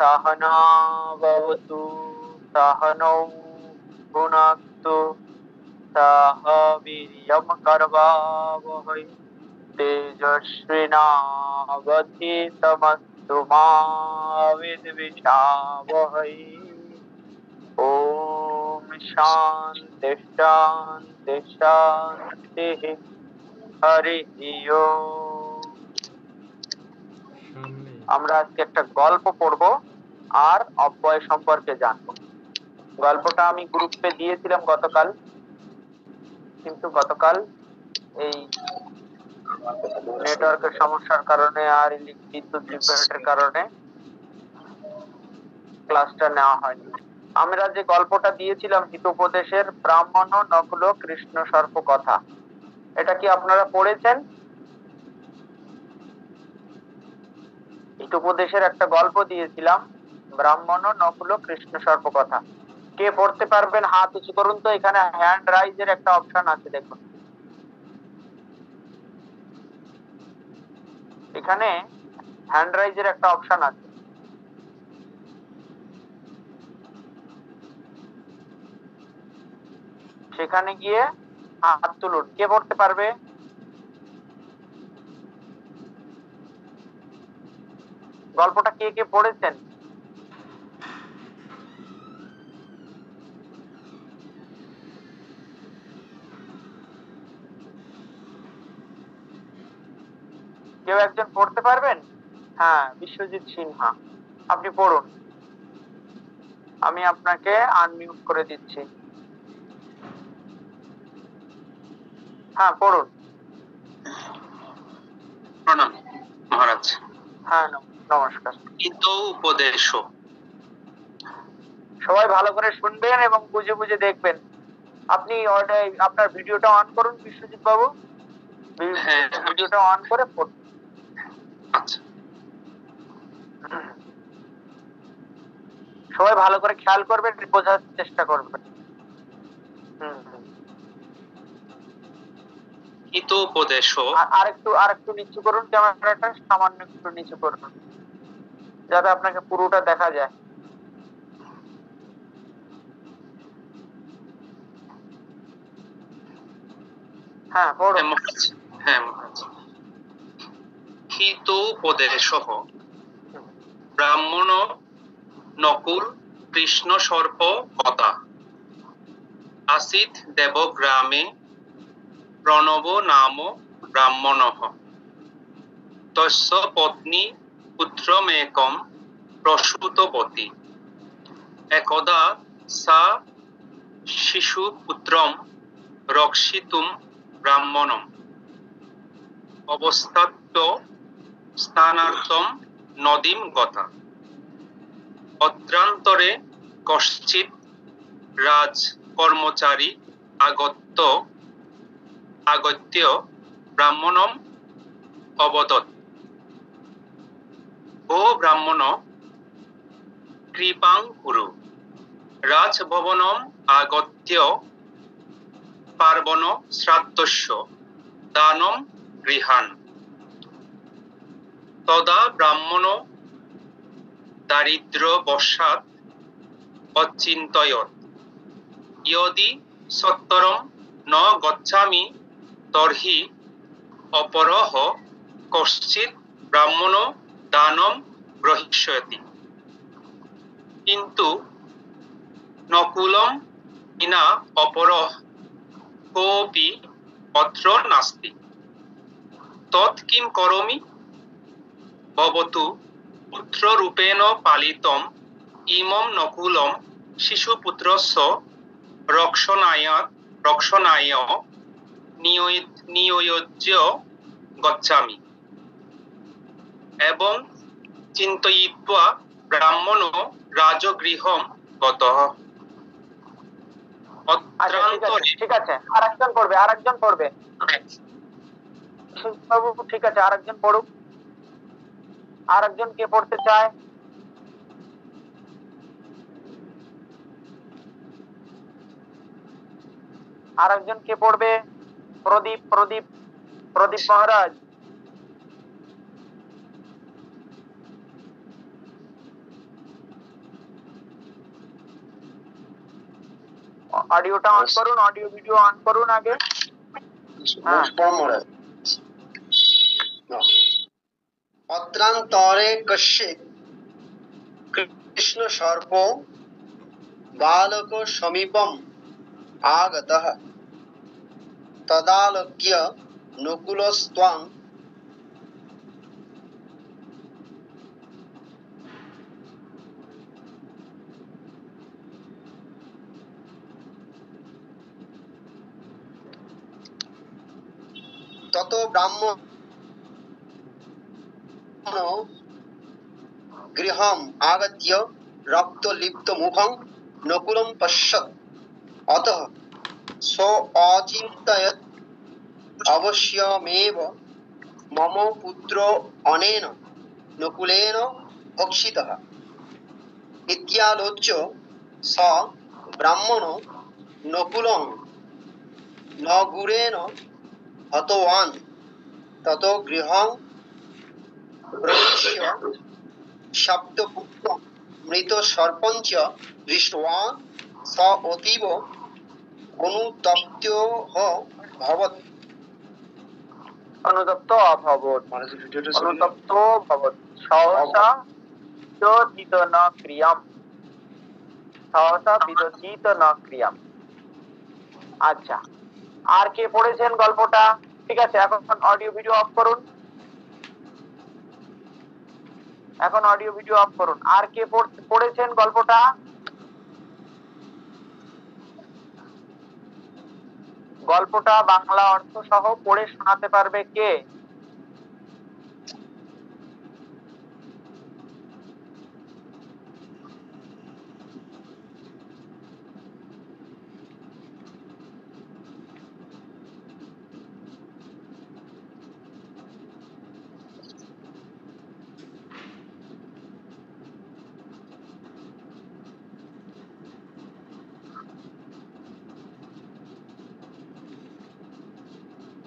सहना भवतु सहनौ भुनक्तु सह वीर्यं करवावहै तेजस्विनावधीतमस्तु मा विद्विषावहै। ओम शांति शांति शांति। हरि ओम। আমরা আজকে একটা গল্প পড়বো আর অব্যয় সম্পর্কে জানবো। গল্পটা আমি গ্রুপে দিয়েছিলাম গতকাল, কিন্তু গতকাল এই নেটওয়ার্কের সমস্যার কারণে আর বিদ্যুৎ বিভ্রাটের কারণে ক্লাসটা নেওয়া হয়নি। আমরা যে গল্পটা দিয়েছিলাম হিতোপদেশের ব্রাহ্মণ নকুল কৃষ্ণ সর্প কথা, এটা কি আপনারা পড়েছেন? হিতোপদেশের একটা গল্প দিয়েছিলাম, ব্রাহ্মণ নকুল কৃষ্ণ সর্প কথা। কে পড়তে পারবেন হাত উঁচু করুন তো। এখানে হ্যান্ড রাইজের একটা অপশন আছে, দেখুন এখানে হ্যান্ড রাইজের একটা অপশন আছে। সেখানে গিয়ে হাত তুলুন। কে পড়তে পারবে? গল্পটা কে কে পড়েছেন? কেউ একজন পড়তে পারবেন? হ্যাঁ, বিশ্বজিৎ সিনহা, আপনি পড়ুন। আমি আপনাকে আনমিউট করে দিচ্ছি। হ্যাঁ, পড়ুন। প্রণাম মহারাজ। হ্যাঁ, নমস্কার। হিতৌ উপদেশ। সবাই ভালো করে শুনবেন এবং বুঝে বুঝে দেখবেন। আপনি আপনার ভিডিওটা অন করুন বিশ্বজিৎ বাবু। হ্যাঁ, ভিডিওটা অন করে পড়ুন। আচ্ছা, সবাই ভালো করে খেয়াল করবেন, বোঝার চেষ্টা করবেন। হিতোপদেশ। আরেকটু নিচু করুন ক্যামেরাটা, সামান্য একটু নিচু করুন যাতে আপনাকে পুরোটা দেখা যায়। হ্যাঁ, পড়ুন। হ্যাঁ মহারাজ। হিতোপদেশ ব্রাহ্মণ নকুল কৃষ্ণ সর্প কথা। আসিত দেবগ্রামে প্রণব নাম ব্রাহ্মণঃ। তস্য পত্নী পুত্রমেকম প্রসূতবতী। একদা সা শিশুপুত্রম রক্ষিতুম ব্রাহ্মণম অবস্থাত্য স্নানার্থম নদীম গতা। অত্রান্তরে কশ্চিৎ রাজকর্মচারী আগত্য ব্রাহ্মণম অবদৎ। ও ব্রাহ্মণ, কৃপাং কুরু। রাজভবনম আগত্য পার্বণ শ্রাদ্ধস্য দানম গৃহান। তদা ব্রাহ্মণ দারিদ্র্যবশাৎ অচিন্তয়ৎ, ইয়দি সত্তরম ন গচ্ছামি তর্হি অপরঃ কশ্চিৎ ব্রাহ্মণ দানম গ্রহীষ্যতি। কিন্তু নকুলম বিনা অপরঃ কোপি অত্র নাস্তি। তৎ কিং করোমি? ভবতু পুত্ররূপেণ পালিতম ইমম নকুলম শিশুপুত্রস্য রক্ষণায় নিয়োজ্য গচ্ছামি। এবং চিন্তয়িত্বা ব্রাহ্মণো রাজগৃহম গতঃ। ঠিক আছে, আরেকজন পড়বে। বাবু ঠিক আছে, আরেকজন পড়ুক। আরেকজন কে পড়তে চায়? আরেকজন কে পড়বে? প্রদীপ মহারাজ। অডিওটা অন করুন, অডিও ভিডিও অন করুন আগে। হ্যাঁ, অত্রান্তরে কশ্চিৎ কৃষ্ণ সর্প বালক সমীপম আগতঃ তদালোক্য নকুলস্ত্বং তত ব্রাহ্মণ গৃহম আগত্য রক্তলিপ্ত মুখং নকুলম পশ্যত অতঃ স অচিন্তয়ৎ অবশ্যমেব মম পুত্র অনেন নকুলেন ভক্ষিতঃ ইত্যালোচ্য স ব্রাহ্মণ নকুলং নগুরেণ হতবান তত গৃহং প্রবিশ্য শব্দপুত্রং মৃত সর্পঞ্চ দৃष्ट्वा স অতীব অনুতপ্ত ভবৎ অনুতপ্ত অভবৎ, অনুতপ্ত ভবৎ, সহসা বিদোচিত ন ক্রিয়াম, সহসা বিদোচিত ন ক্রিয়াম। আচ্ছা, আর কে পড়েছেন গল্পটা? ঠিক আছে, এখন অডিও ভিডিও অফ করুন, এখন অডিও ভিডিও অফ করুন। আর কে পড়েছেন গল্পটা? গল্পটা বাংলা অর্থ সহ পড়ে শোনাতে পারবে কে?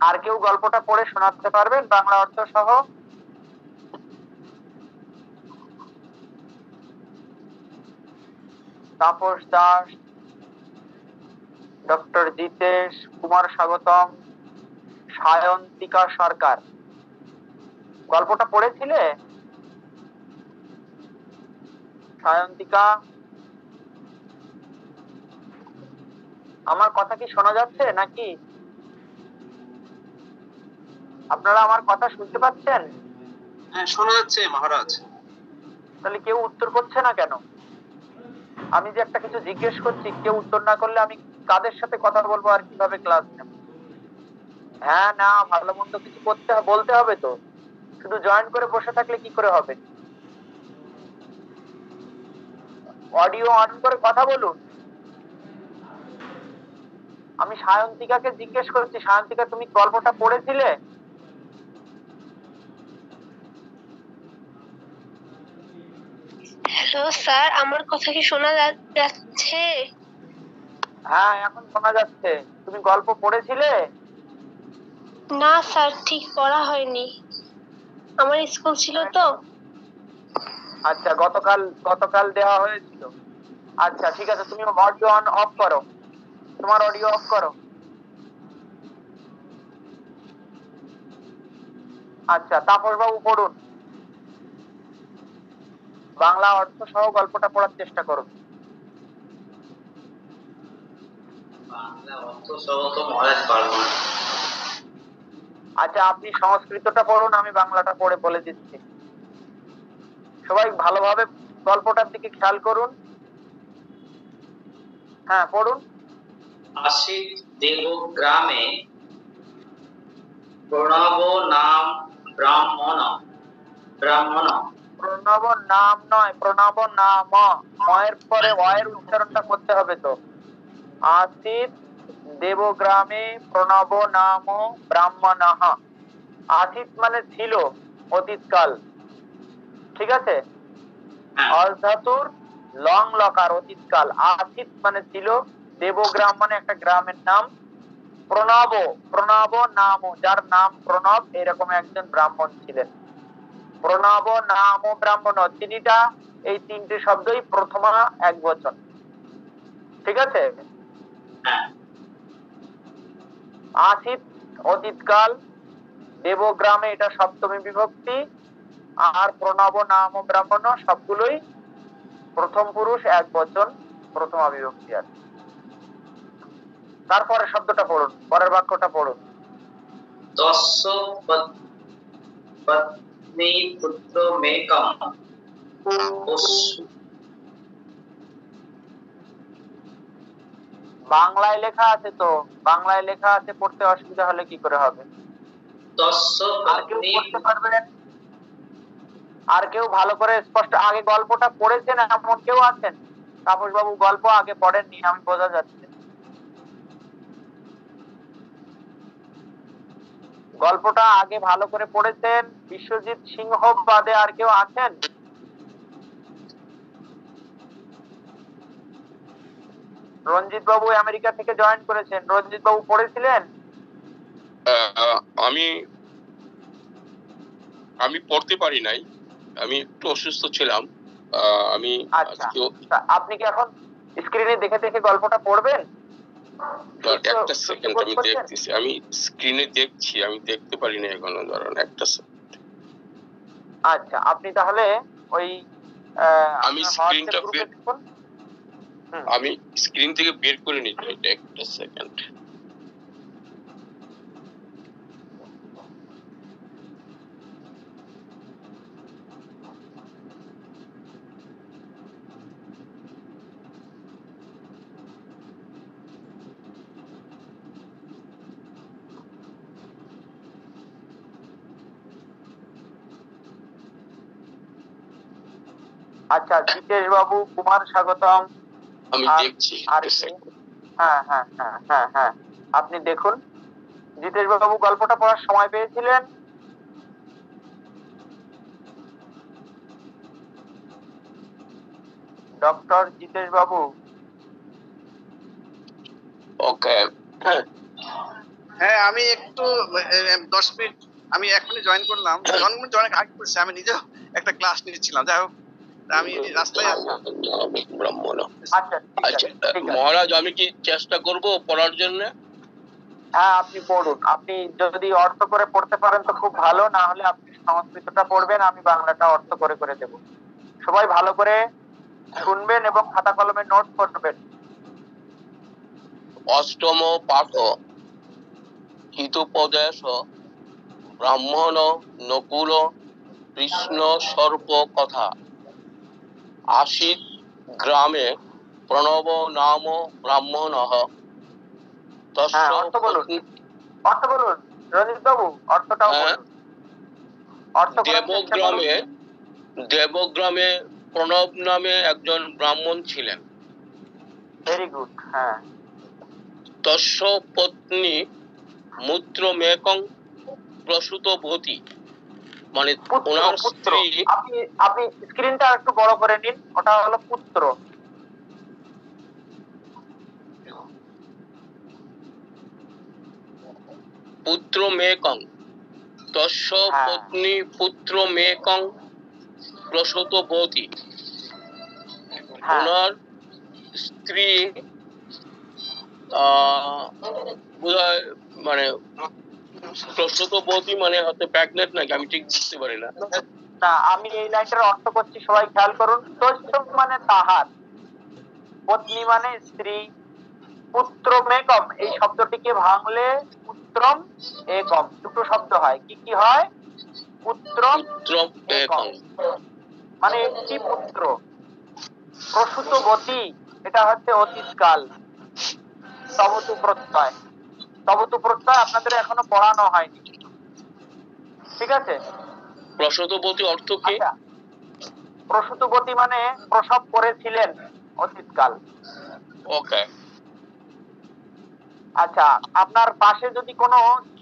আর কেউ গল্পটা পড়ে শোনাতে পারবেন বাংলা অর্থ সহ? তাপস দাস, ডক্টর জিতেশ কুমার স্বাগতম, সায়ন্তিকা সরকার, গল্পটা পড়েছিলে? সায়ন্তিকা, আমার কথা কি শোনা যাচ্ছে নাকি? আপনারা আমার কথা শুনতে পাচ্ছেন? হ্যাঁ, শোনা যাচ্ছে মহারাজ। তাহলে কেউ উত্তর করছে না কেন? আমি যে একটা কিছু জিজ্ঞেস করছি, কেউ উত্তর না করলে আমি কাদের সাথে কথা বলবো আর কিভাবে ক্লাস নেব? হ্যাঁ না ভালো মন্দ কিছু বলতে হবে তো, শুধু জয়েন করে বসে থাকলে কি করে হবে? অডিও অন করে কথা বলুন। আমি সায়ন্তিকাকে জিজ্ঞেস করছি, সায়ন্তিকা তুমি গল্পটা পড়েছিলে? হ্যালো স্যার, আমার কথা কি শোনা যাচ্ছে? হ্যাঁ, এখন শোনা যাচ্ছে। তুমি গল্প পড়েছিলে? না স্যার, ঠিক পড়া হয়নি, আমার স্কুল ছিল তো। আচ্ছা, গতকাল দেওয়া হয়েছিল। আচ্ছা ঠিক আছে, তুমি অডিও অন অফ করো, তোমার অডিও অফ করো। আচ্ছা, তাপস বাবু পড়ুন, বাংলা অর্থ সহ গল্পটা পড়ার চেষ্টা করুন। আচ্ছা, আপনি সংস্কৃতটা পড়ুন, আমি বাংলাটা পড়ে বলে দিচ্ছি। সবাই ভালোভাবে গল্পটার দিকে খেয়াল করুন। হ্যাঁ পড়ুন। আশিত দেবগ্রামে প্রণব নাম ব্রাহ্মণ, প্রণব নাম নয়, প্রণব নাম, ময়ের পরে অয়ের উচ্চারণটা করতে হবে তো। আশিত দেবগ্রামে প্রণব নাম ব্রাহ্মণ। আশিত মানে ছিল, অতীতকাল, ঠিক আছে? অধাতুর লং লকার, অতীতকাল। আশিত মানে ছিল, দেবগ্রাম মানে একটা গ্রামের নাম, প্রণব, প্রণব নাম, যার নাম প্রণব, এরকম একজন ব্রাহ্মণ ছিলেন। প্রণব নাম ব্রাহ্মণ, তিনিটা, এই তিনটে শব্দই প্রথমা এক বচন, ঠিক আছে? হ্যাঁ, আসিত অতীতকাল, দেবগ্রামে এটা সপ্তমী বিভক্তি, আর প্রণব নাম ব্রাহ্মণ সবগুলোই প্রথম পুরুষ এক বচন প্রথমা বিভক্তি আছে। তারপরে শব্দটা পড়ুন, পরের বাক্যটা পড়ুন। তস্য পত্নী পুত্র মেকম বাংলায় লেখা আছে তো, বাংলায় লেখা আছে, পড়তে অসুবিধা হলে কি করে হবে? তস্য আর কেউ পত্নী পড়তে পারবেন? আর কেউ ভালো করে স্পষ্ট আগে গল্পটা পড়েছেন এমন কেউ আছেন? তাপস বাবু গল্প আগে পড়েননি, আমি বোঝা যাচ্ছে। গল্পটা আগে ভালো করে পড়েছেন বিশ্বজিৎ সিংহ বাদে আর কেউ আছেন? রঞ্জিত বাবু আমেরিকা থেকে জয়েন করেছেন, রঞ্জিত বাবু পড়েছিলেন? আমি আমি পড়তে পারি নাই, আমি একটু অসুস্থ ছিলাম। আমি আচ্ছা, আপনি কি এখন স্ক্রিনে দেখে দেখে গল্পটা পড়বেন? একটা সেকেন্ড, আমি দেখতেছি, আমি স্ক্রিনে দেখছি, আমি দেখতে পারি না এখনো, ধরুন একটা সেকেন্ড। আচ্ছা, আপনি তাহলে ওই আমি স্ক্রিনটা আমি স্ক্রিন থেকে বের করে নিচ্ছি, একটা সেকেন্ড। আচ্ছা, জিতেশ বাবু, কুমার স্বাগতম। আমি দেখছি, হ্যাঁ হ্যাঁ হ্যাঁ হ্যাঁ হ্যাঁ, আপনি দেখুন। জিতেশ বাবু গল্পটা পড়ার সময় পেয়েছিলেন? ডক্টর জিতেশ বাবু? ওকে, হ্যাঁ, আমি একটু 10 মিনিট, আমি এখনই জয়েন করলাম। জয়েন আগে করছি, আমি নিজেও একটা ক্লাস নিয়েছিলাম। যাই হোক, আমি রাস্তায় ব্রাহ্মণ। আচ্ছা আচ্ছা মহারাজ, আমি কি চেষ্টা করব পড়ার জন্য? হ্যাঁ, আপনি পড়ুন। আপনি যদি অর্থ করে পড়তে পারেন তো খুব ভালো, না হলে আপনি সংস্কৃতটা পড়বেন, আমি বাংলাটা অর্থ করে করে দেব। সবাই ভালো করে শুনবেন এবং খাতা কলমে নোট করবেন। অষ্টম পাঠ, হিতোপদেশ ব্রাহ্মণ নকুল কৃষ্ণ সর্প কথা। আসিত গ্রামে প্রণব নাম ব্রাহ্মণ। অর্থ বলুন, অর্থ বলুন রঞ্জিত বাবু, অর্থটাও বলুন। দেবগ্রামে প্রণব নামে একজন ব্রাহ্মণ ছিলেন। Very good. হ্যাঁ, তস্য পত্নী মূত্র মেকং প্রসূতবতী, মানে ওনার স্ত্রী। আপনি স্ক্রিনটা একটু বড় করে নিন, ওটা হলো পুত্র। পুত্র মেকং, তস্য পত্নী পুত্র মেকং প্রসূতবতী, ওনার স্ত্রী বোধহয় মানে প্রসূতবতী মানে হচ্ছে প্রেগনেন্ট নাকি, আমি ঠিক বুঝতে পারি না। না, আমি এই লাইনটার অর্থ করছি, সবাই খেয়াল করুন। তস্য মানে তাহার, পত্নী মানে স্ত্রী, পুত্র মেকম এই শব্দটিকে ভাঙলে পুত্রম একম দুটো শব্দ হয়। কি কি হয়? পুত্রম একম মানে একটি পুত্র। প্রসূতবতী এটা হচ্ছে অতীতকাল। তবতু প্রত্যয়, তবতু প্রত্যয় আপনাদের এখনো পড়ানো হয়নি, ঠিক আছে? প্রসূতবতী অর্থ কি? প্রসূতবতী মানে প্রসব করেছিলেন, অতীতকাল। ওকে। আচ্ছা, আপনার পাশে যদি কোনো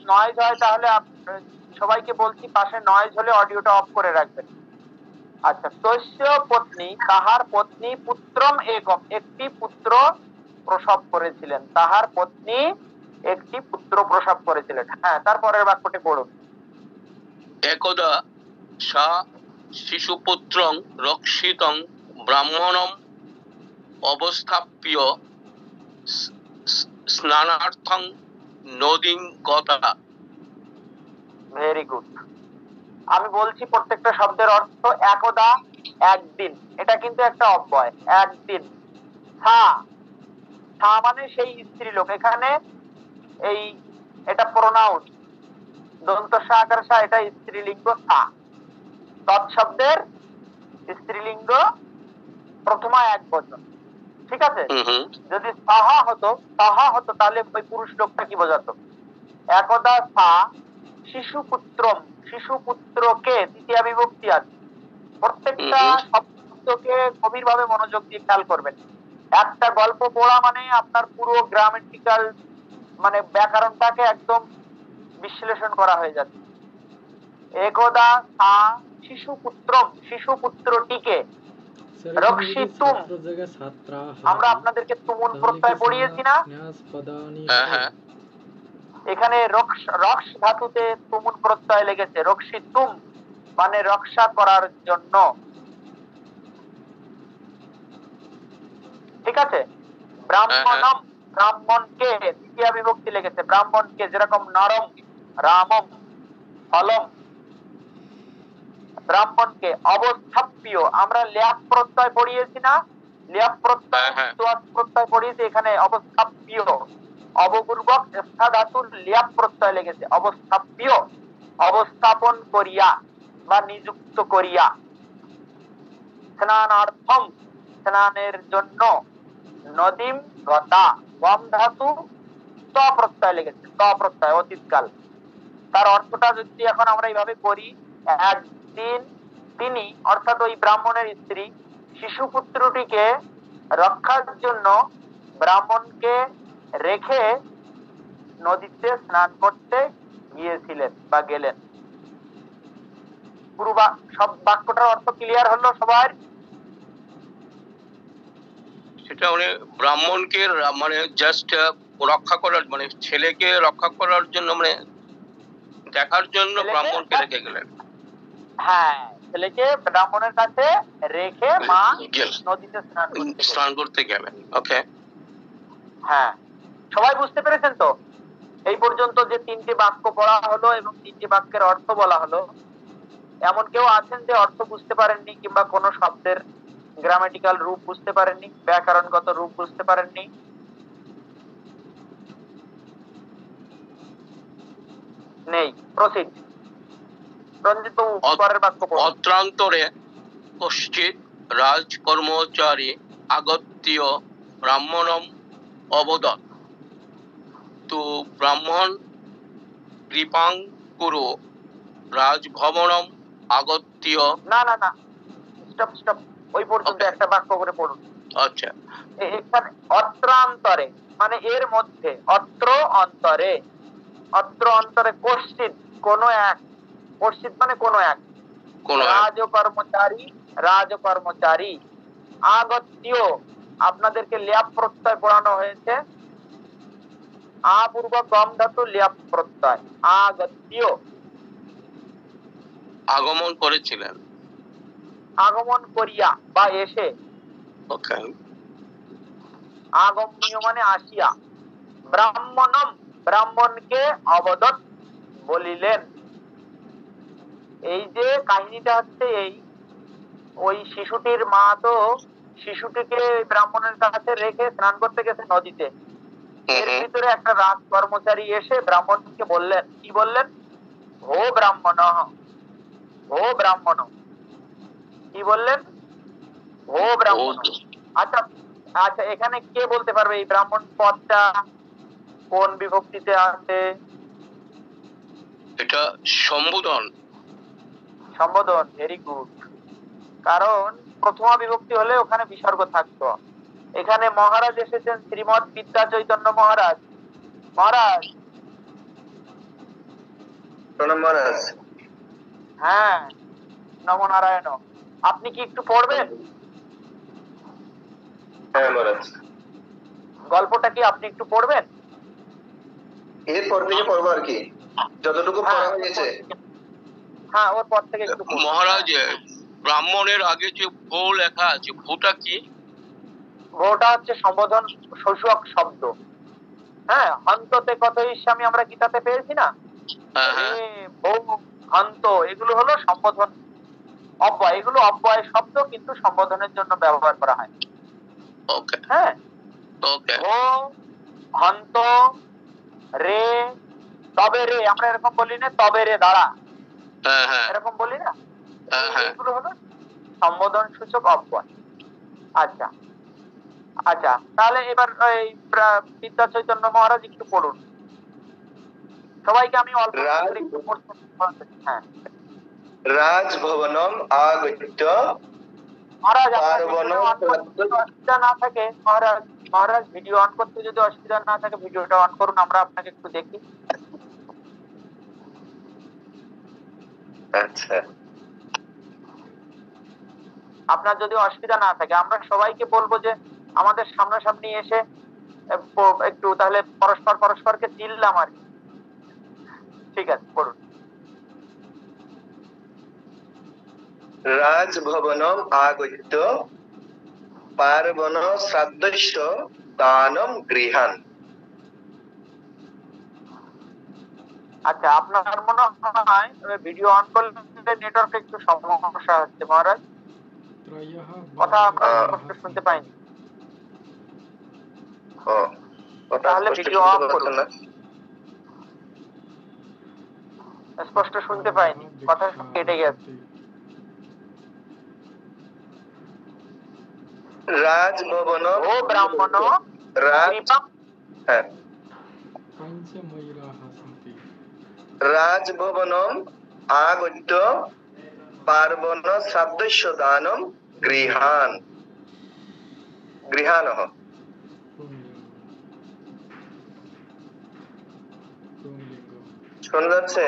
নয়েজ হয় তাহলে সবাইকে বলছি, পাশে নয়েজ হলে অডিওটা অফ করে রাখবেন। আচ্ছা, তস্য পত্নী তাহার পত্নী পুত্রম একম একটি পুত্র প্রসব করেছিলেন, তাহার পত্নী একটি পুত্র প্রসব করেছিলেন। হ্যাঁ, তারপরের বাক্যটি পড়ুন। একদা সা শিশুপুত্রং রক্ষিতং ব্রাহ্মণম অবস্থাপ্য স্নানার্থং নদীং গতা। Very good. আমি বলছি প্রত্যেকটা শব্দের অর্থ। একদা, একদিন, এটা কিন্তু একটা অব্যয়। একদিন। সা, সা মানে সেই স্ত্রীলোক। এখানে এই এটা প্রোনাউন, দন্ত সা আকার সা, এটা স্ত্রীলিঙ্গ সা। তৎশব্দের স্ত্রীলিঙ্গ প্রথমা এক বচন, ঠিক আছে। যদি সাহা হতো, সাহা হতো, তাহলে ওই পুরুষ লোকটা কি বোঝাতো? একদা সা শিশুপুত্রম, শিশুপুত্রকে তৃতীয়া বিভক্তি আছে। প্রত্যেকটা শব্দকে গভীরভাবে মনোযোগ দিয়ে খেয়াল করবেন। একটা গল্প পড়া মানে আপনার পুরো গ্রামেটিক্যাল মানে ব্যাকরণটাকে একদম বিশ্লেষণ করা হয়ে যাচ্ছে। একদা সা শিশুপুত্রম, শিশুপুত্রটিকে রক্ষিতুম। আমরা আপনাদেরকে তুমুন প্রত্যয় পড়িয়েছি না? এখানে রক্ষ ধাতুতে তুমুন প্রত্যয় লেগেছে। রক্ষিতুম মানে রক্ষা করার জন্য, ঠিক আছে। ব্রাহ্মণম, ব্রাহ্মণকে দ্বিতীয় বিভক্তি লেগেছে। ব্রাহ্মণকে, যেরকম নরম, রামম, ফলম। ব্রাহ্মণকে অবস্থাপ্য, আমরা ল্যাপ প্রত্যয় পড়িয়েছি না? ল্যাপ প্রত্যয়, তোয়াজ প্রত্যয় পড়িয়েছি। এখানে অবস্থাপ্য, অবপূর্বক স্থা ধাতুর ল্যাপ প্রত্যয় লেগেছে। অবস্থাপ্য, অবস্থাপন করিয়া বা নিযুক্ত করিয়া। স্নানার্থম, স্নানের জন্য। নদীম গতা, গম ধাতু ত প্রত্যয় লেগেছে। ত প্রত্যয় অতীতকাল। তার অর্থটা যদি এখন আমরা এইভাবে করি, একদিন তিনি, অর্থাৎ ওই ব্রাহ্মণের স্ত্রী, শিশুপুত্রটিকে রক্ষার জন্য ব্রাহ্মণকে রেখে নদীতে স্নান করতে গিয়েছিলেন বা গেলেন। পুরো সব বাক্যটার অর্থ ক্লিয়ার হলো সবার? সেটা মানে ব্রাহ্মণকে মানে জাস্ট রক্ষা করার, মানে ছেলেকে রক্ষা করার জন্য, মানে দেখার জন্য ব্রাহ্মণকে রেখে গেলেন। হ্যাঁ, ছেলেকে ব্রাহ্মণের কাছে রেখে মা নদীতে স্নান করতে গেলেন। ওকে, হ্যাঁ, সবাই বুঝতে পেরেছেন তো? এই পর্যন্ত যে তিনটি বাক্য পড়া হলো এবং তিনটি বাক্যের অর্থ বলা হলো, এমন কেউ আছেন যে অর্থ বুঝতে পারেননি কিংবা কোনো শব্দের গ্রামাটিক্যাল রূপ বুঝতে পারেননি, ব্যাকরণগত রূপ বুঝতে পারেননি? নেই। প্রসিড রঞ্জিত, পরের বাক্য পড়ুন। অত্রান্তরে কশ্চিৎ রাজকর্মচারী আগত্য ব্রাহ্মণম অবদৎ। তো ব্রাহ্মণ কৃপাং কুরু রাজভবনম আগত্য। না না না, স্টপ স্টপ, ওই পর্যন্ত একটা বাক্য করে পড়ুন। আচ্ছা, এখানে অত্রান্তরে মানে এর মধ্যে, অত্র অন্তরে, অত্র অন্তরে কশ্চিৎ কোনো এক, কশ্চিৎ মানে কোনো এক, রাজকর্মচারী, রাজকর্মচারী, আগত্য, আপনাদেরকে ল্যাপ প্রত্যয় পড়ানো হয়েছে। আপূর্বক গম ধাতু ল্যাপ প্রত্যয়। আগত্য, আগমন করেছিলেন, আগমন করিয়া বা এসে। ওকে, আগম্য মানে আসিয়া। ব্রাহ্মণম, ব্রাহ্মণকে অবদৎ বলিলেন। এই যে কাহিনীটা হচ্ছে, এই ওই শিশুটির মা তো শিশুটিকে ব্রাহ্মণের কাছে রেখে স্নান করতে গেছে নদীতে। এর ভিতরে একটা রাজ কর্মচারী এসে ব্রাহ্মণকে বললেন, কি বললেন? ও ব্রাহ্মণ, ও ব্রাহ্মণ, কি বললেন? ও ব্রাহ্মণ। আচ্ছা আচ্ছা, এখানে কে বলতে পারবে এই ব্রাহ্মণ পদটা কোন বিভক্তিতে আছে? এটা সম্বোধন। সম্বোধন, ভেরি গুড। কারণ প্রথমা বিভক্তি হলে ওখানে বিসর্গ থাকতো। এখানে মহারাজ এসেছেন, শ্রীমৎ বিদ্যা চৈতন্য মহারাজ। মহারাজ, প্রণাম মহারাজ। হ্যাঁ, নমো নারায়ণ। আপনি কি একটু পড়বেন? হ্যাঁ মহারাজ। গল্পটা কি আপনি একটু পড়বেন? এরপর থেকে পড়বো আর কি, যতটুকু পড়া হয়েছে। হ্যাঁ, ওর পর থেকে একটু পড়ুন। মহারাজ, ব্রাহ্মণের আগে যে ভো লেখা আছে, ভোটা কি? ভোটা হচ্ছে সম্বোধন সূচক শব্দ। হ্যাঁ, হন্ততে কত ইস্যামি আমরা গীতাতে পেয়েছি না, হ্যাঁ রে হ্যাঁ ভৌ হন্ত, এগুলো হলো সম্বোধন অব্যয়, এগুলো অব্যয় শব্দ কিন্তু সম্বোধনের জন্য ব্যবহার করা হয়। ওকে হ্যাঁ, ওকে ভো হন্ত রে, তবে রে আমরা এরকম বলি না, তবে রে দাঁড়া, হ্যাঁ হ্যাঁ এরকম বলি না, হ্যাঁ হ্যাঁ এগুলো হলো সম্বোধন সূচক অব্যয়। আচ্ছা আচ্ছা, তাহলে এবার এই বিদ্যা চৈতন্য মহারাজ একটু পড়ুন, সবাইকে আমি অল্প করে একটু পড়তে বলছি। হ্যাঁ রাজভবনম আগত্য মহারাজ, আপনার পার্বণ ভিডিওটা অন করতে যদি অসুবিধা না থাকে, মহারাজ ভিডিও অন করতে যদি অসুবিধা না থাকে ভিডিওটা অন করুন, আমরা আপনাকে একটু দেখি। আচ্ছা আপনার যদি অসুবিধা না থাকে, আমরা সবাইকে বলবো যে আমাদের সামনাসামনি এসে একটু তাহলে পরস্পরকে চিনলাম আর কি। ঠিক আছে, পড়ুন। রাজভবনম আগত্য পার্বণ শ্রাদ্ধস্য দানম গৃহান। আচ্ছা, আপনার মনে হয় ভিডিও অন করলে নেটওয়ার্ক একটু সমস্যা হচ্ছে মহারাজ, কথা আমরা স্পষ্ট শুনতে পাইনি। ও, ওটা তাহলে স্পষ্ট ভিডিও শুনতে অফ করুন। পাচ্ছেন না? স্পষ্ট শুনতে পাইনি, কথা কেটে গেছে। রাজভবনম ও ব্রাহ্মণ রাজ কৃপা- হ্যাঁ রাজভবনম আগত্য পার্বণ শ্রাদ্ধস্য দানম গৃহান। গৃহানঃ শোনা যাচ্ছে?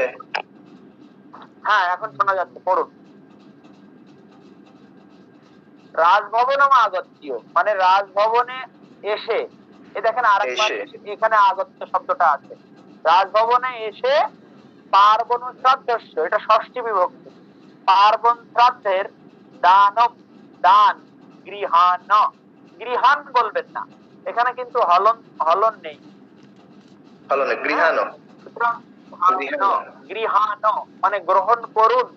হ্যাঁ, এখন শোনা যাচ্ছে, পড়ুন। রাজভবনম আগত্য মানে রাজভবনে এসে, এই দেখেন আরেকবার এসে। এখানে আগত্য শব্দটা আছে, রাজভবনে এসে পার্বণ শ্রাদ্ধস্য, এটা ষষ্ঠী বিভক্তি, পার্বণ শ্রাদ্ধের দানম দান গৃহান, গৃহান বলবেন না, এখানে কিন্তু হলন নেই, ভালো না, গৃহান। সুতরাং গৃহান মানে গ্রহণ করুন।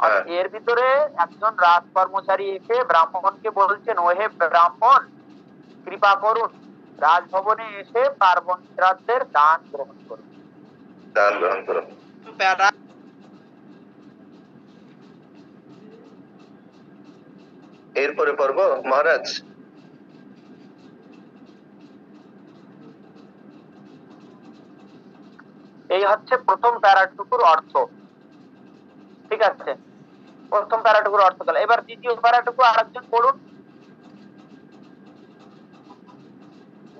আর হ্যাঁ। এর ভিতরে একজন রাজ কর্মচারী এসে ব্রাহ্মণকে বলছেন, ওহে ব্রাহ্মণ কৃপা করুন, রাজভবনে এসে পার্বণ শ্রাদ্ধের দান গ্রহণ করুন। দান গ্রহণ করো। এরপরে পর্ব মহারাজ এই হচ্ছে প্রথম প্যারাটুকুর অর্থ। ঠিক আছে, প্রথম প্যারাটুকুর অর্থ গেল। এবার দ্বিতীয় প্যারাটুকু আরেকজন পড়ুন,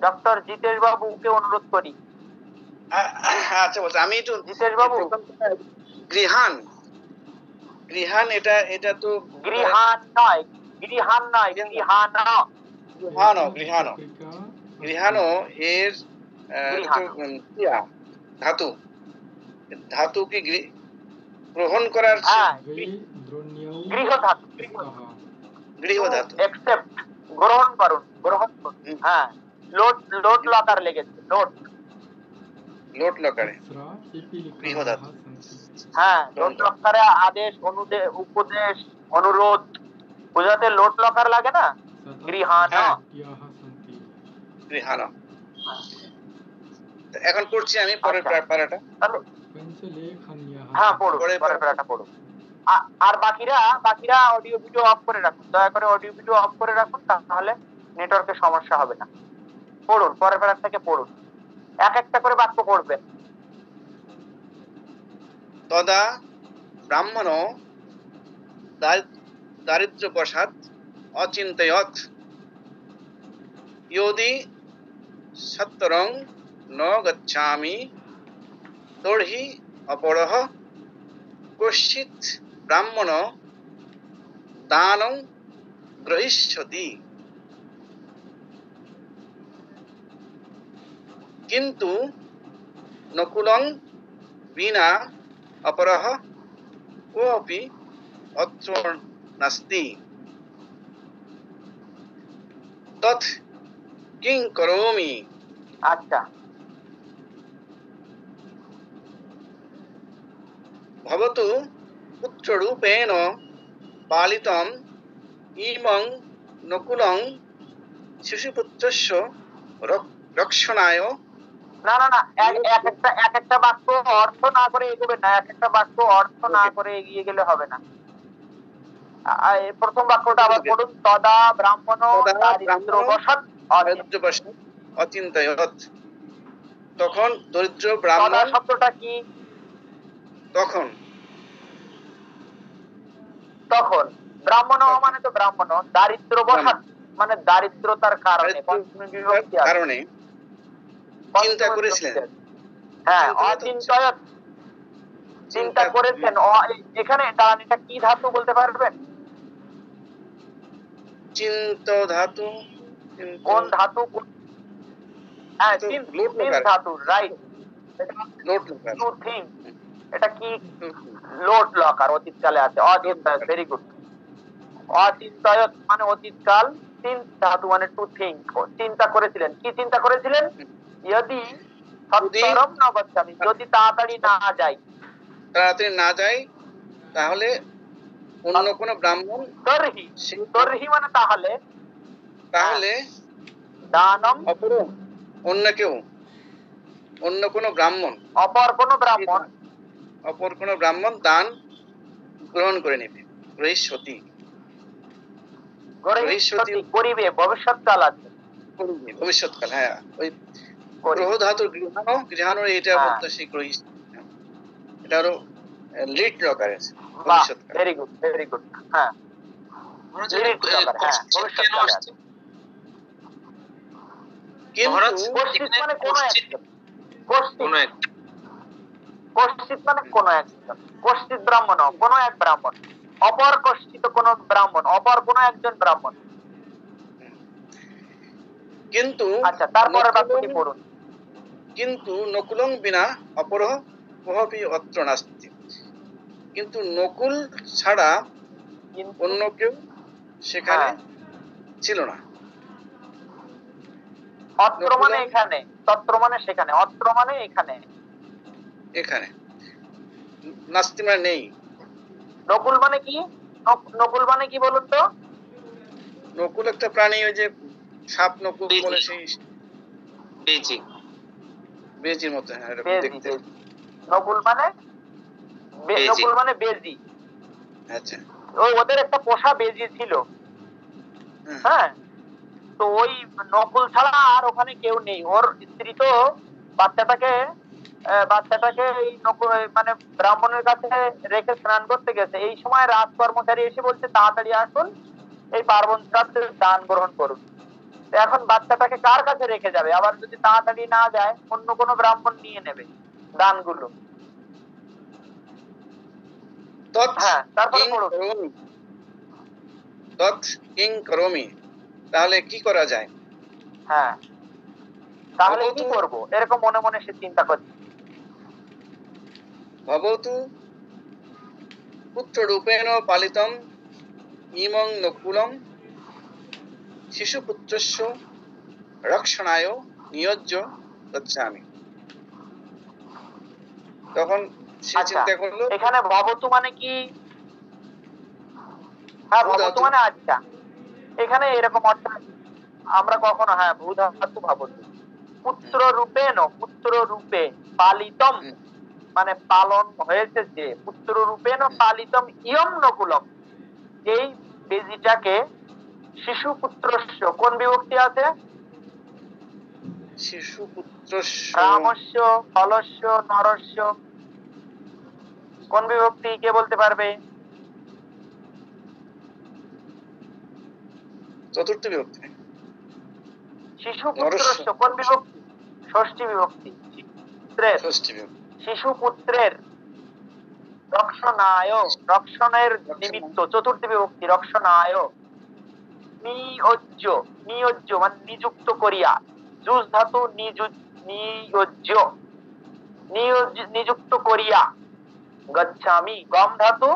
ডক্টর জিতেশ বাবুকে অনুরোধ করি। আচ্ছা বলছি, আমি একটু জিতেশ বাবু, গৃহান গৃহান এটা তো গৃহান নয়, গৃহান নয়, গৃহান। গৃহানো গৃহানো এর গৃহানো। ক্রিয়া, ধাতু ধাতু কি গ্রহণ করার, হ্যাঁ, গৃহ ধাতু, গৃহ ধাতু। একসেপ্ট গ্রহণ করুন, গ্রহণ করুন। হ্যাঁ, লোট লকার লেগেছে, লোট লকারে গৃহ ধাতু। হ্যাঁ, লোট লকারে আদেশ, উপদেশ, অনুরোধ বোঝাতে লোট লকার লাগে না, গৃহান। হ্যাঁ। গৃহানো। এখন পড়ছি আমি পরের আচ্ছা। প্যারাটা। হ্যাঁ, পড়ুন, পরের প্যারাটা পড়ুন। আর বাকিরা অডিও ভিডিও অফ করে রাখুন, দয়া করে অডিও ভিডিও অফ করে রাখুন, তাহলে নেটওয়ার্কের সমস্যা হবে না। পড়ুন, পরের প্যারা থেকে পড়ুন, এক একটা করে বাক্য পড়বেন। তদা ব্রাহ্মণ দারিদ্র্যবশাৎ অচিন্তয়ৎ ইয়োদি সত্তরং ন গচ্ছামি তর্হি অপরঃ কশ্চিৎ ব্রাহ্মণ দানং গ্রহিষ্যতি কিন্তু নকুলং বিনা অপরঃ কোপি অত্র নাস্তি তৎ কিং করোমি। আচ্ছা, ভবতু পুত্ররূপেণ পালিতম ইমং নকুলং শিশুপুত্রস্য রক্ষণায়। না না না, এক একটা বাক্য অর্থ না করে এগোবে না, এক একটা বাক্য অর্থ না করে এগিয়ে গেলে হবে না। এই প্রথম বাক্যটা আবার বলুন। তদা ব্রাহ্মণ তদা দারিদ্র্যবশৎ দারিদ্র্যবশৎ অচিন্তয়ৎ। তখন দরিদ্র তদা ব্রাহ্মণ, শব্দটা কি? তখন তখন ব্রাহ্মণ মানে তো ব্রাহ্মণ, দারিদ্র্যবশৎ মানে দারিদ্রতার কারণে, পঞ্চমী বিভক্তি আছে। কারণে চিন্তা করেছিলেন। হ্যাঁ, অচিন্তয়ৎ চিন্তা করেছেন। এখানে দাঁড়ান, এটা কি ধাতু বলতে পারবেন? চিন্ত ধাতু, কোন ধাতু? হ্যাঁ, ধাতু, right. Note locker. To think, এটা কি? লোট লকার, অতীতকালে আছে। অচিন্তয়ৎ, ভেরি গুড। অচিন্তয়ৎ মানে অতীতকাল, তিন ধাতু মানে টু থিঙ্ক, চিন্তা করেছিলেন। কি চিন্তা করেছিলেন? যদি সত্তরম না গচ্ছামি, যদি তাড়াতাড়ি না যাই, তাড়াতাড়ি না যায়, তাহলে অন্য কোন ব্রাহ্মণ, তর্হি, তর্হি মানে তাহলে, তাহলে দানম, অন্য কেউ, অন্য কোন ব্রাহ্মণ, অপর কোন ব্রাহ্মণ, অপর কোন ব্রাহ্মণ দান গ্রহণ করে নেবে। গ্রহিষ্যতি, গ্রহিষ্যতি করিবে, ভবিষ্যৎকাল আছে, ভবিষ্যৎকাল। হ্যাঁ, ওই গ্রহ ধাতুর গৃহানো, গৃহানো এটা বলতে সেই গ্রহিষ্য, এটা আরো লিট লকার আছে, ভবিষ্যৎকাল। Very good, very good. হ্যাঁ, লিট লকার, হ্যাঁ, ভবিষ্যৎকাল আছে। কিন্তু কশ্চিৎ মানে কোন একজন, কশ্চিৎ মানে কোন একজন, কশ্চিৎ ব্রাহ্মণ, কোন এক ব্রাহ্মণ, অপর কশ্চিৎ কোন ব্রাহ্মণ, অপর কোন একজন ব্রাহ্মণ। কিন্তু আচ্ছা, তারপরে বাক্যটি পড়ুন। কিন্তু নকুলং বিনা অপরঃ কোহপি অত্র নাস্তি। কিন্তু নকুল ছাড়া অন্য কেউ সেখানে ছিল না। অত্র মানে এখানে, তত্র মানে সেখানে, অত্র মানে এখানে, এখানে নাস্তি মানে নেই। নকুল মানে কি? নকুল মানে কি বলুন তো? নকুল একটা প্রাণী, ওই যে সাপ নকুল বলে, সেই বেজি, বেজির মতো। হ্যাঁ, এরকম দেখতে। নকুল মানে, নকুল মানে বেজি। আচ্ছা, ওদের একটা পোষা বেজি ছিল। হ্যাঁ, তো ওই নকুল ছাড়া আর ওখানে কেউ নেই। ওর স্ত্রী তো বাচ্চাটাকে এই নকুল মানে ব্রাহ্মণের কাছে রেখে স্নান করতে গেছে। এই সময় রাজ কর্মচারী এসে বলছে, তাড়াতাড়ি আসুন, এই পার্বণ শ্রাদ্ধের দান গ্রহণ করুন। এখন বাচ্চাটাকে কার কাছে রেখে যাবে? আবার যদি তাড়াতাড়ি না যায়, অন্য কোনো ব্রাহ্মণ নিয়ে নেবে দানগুলো। হ্যাঁ, তারপরে কিং করোমি, তাহলে কি করা যায়? হ্যাঁ, তাহলে কি করব, এরকম মনে মনে সে চিন্তা করছে। ভবতু পুত্র রূপেণ পালিতম ইমং নকুলম শিশুপুত্রস্য রক্ষণায় নিয়োজ্য গচ্ছামি। তখন সে চিন্তা করলো, এখানে ভবতু মানে কি? হ্যাঁ, ভবতু মানে আচ্ছা, এখানে এরকম অর্থ আমরা কখনো, হ্যাঁ, ভূধাতু ভবতু। পুত্র রূপেণ, পুত্র রূপে, পালিতম মানে পালন হয়েছে যে, পুত্র রূপেণ পালিতম ইয়ম নকুলম, এই বেজিটাকে শিশুপুত্রস্য, কোন বিভক্তি আছে? শিশুপুত্রস্য, রামস্য, ফলস্য, নরস্য, কোন বিভক্তি কে বলতে পারবে? চতুর্থ বিভক্তি। শিশুপুত্রস্য কোন বিভক্তি? ষষ্ঠী বিভক্তি। শিশুপুত্রের রক্ষণায়, রক্ষণের নিমিত্ত, চতুর্থ বিভক্তি, রক্ষণায় নিয়োজ্য, নিয়োজ্য মানে নিযুক্ত করিয়া, যুজ ধাতু নিয়োজ্য, নিযুক্ত করিয়া, গচ্ছামি গম ধাতু,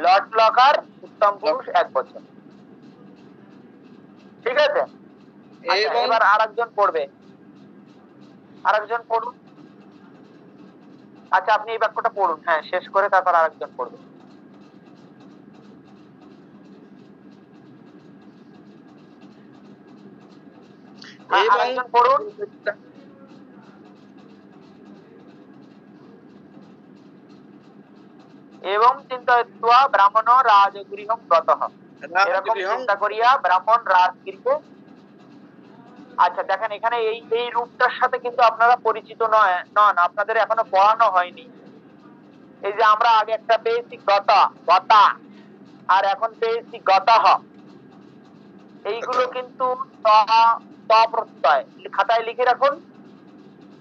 লট লকার, উত্তম পুরুষ এক বচন। ঠিক আছে, আচ্ছা, এবং এবার আরেকজন পড়বে, আরেকজন পড়ুন। আচ্ছা, আপনি এই বাক্যটা পড়ুন, হ্যাঁ, শেষ করে তারপর আরেকজন পড়বে। হ্যাঁ, এবং আরেকজন পড়ুন। এবং চিন্তয়িত্বা ব্রাহ্মণ রাজগৃহং গতঃ, এরকম চিন্তা করিয়া ব্রাহ্মণ রাজগৃহে। আচ্ছা দেখেন, এখানে এই এই রূপটার সাথে কিন্তু আপনারা পরিচিত নন, আপনাদের এখনো পড়ানো হয়নি। এই যে আমরা আগে একটা পেয়েছি গতা, গতা, আর এখন পেয়েছি গতঃ। এইগুলো কিন্তু ত প্রত্যয়, খাতায় লিখে রাখুন।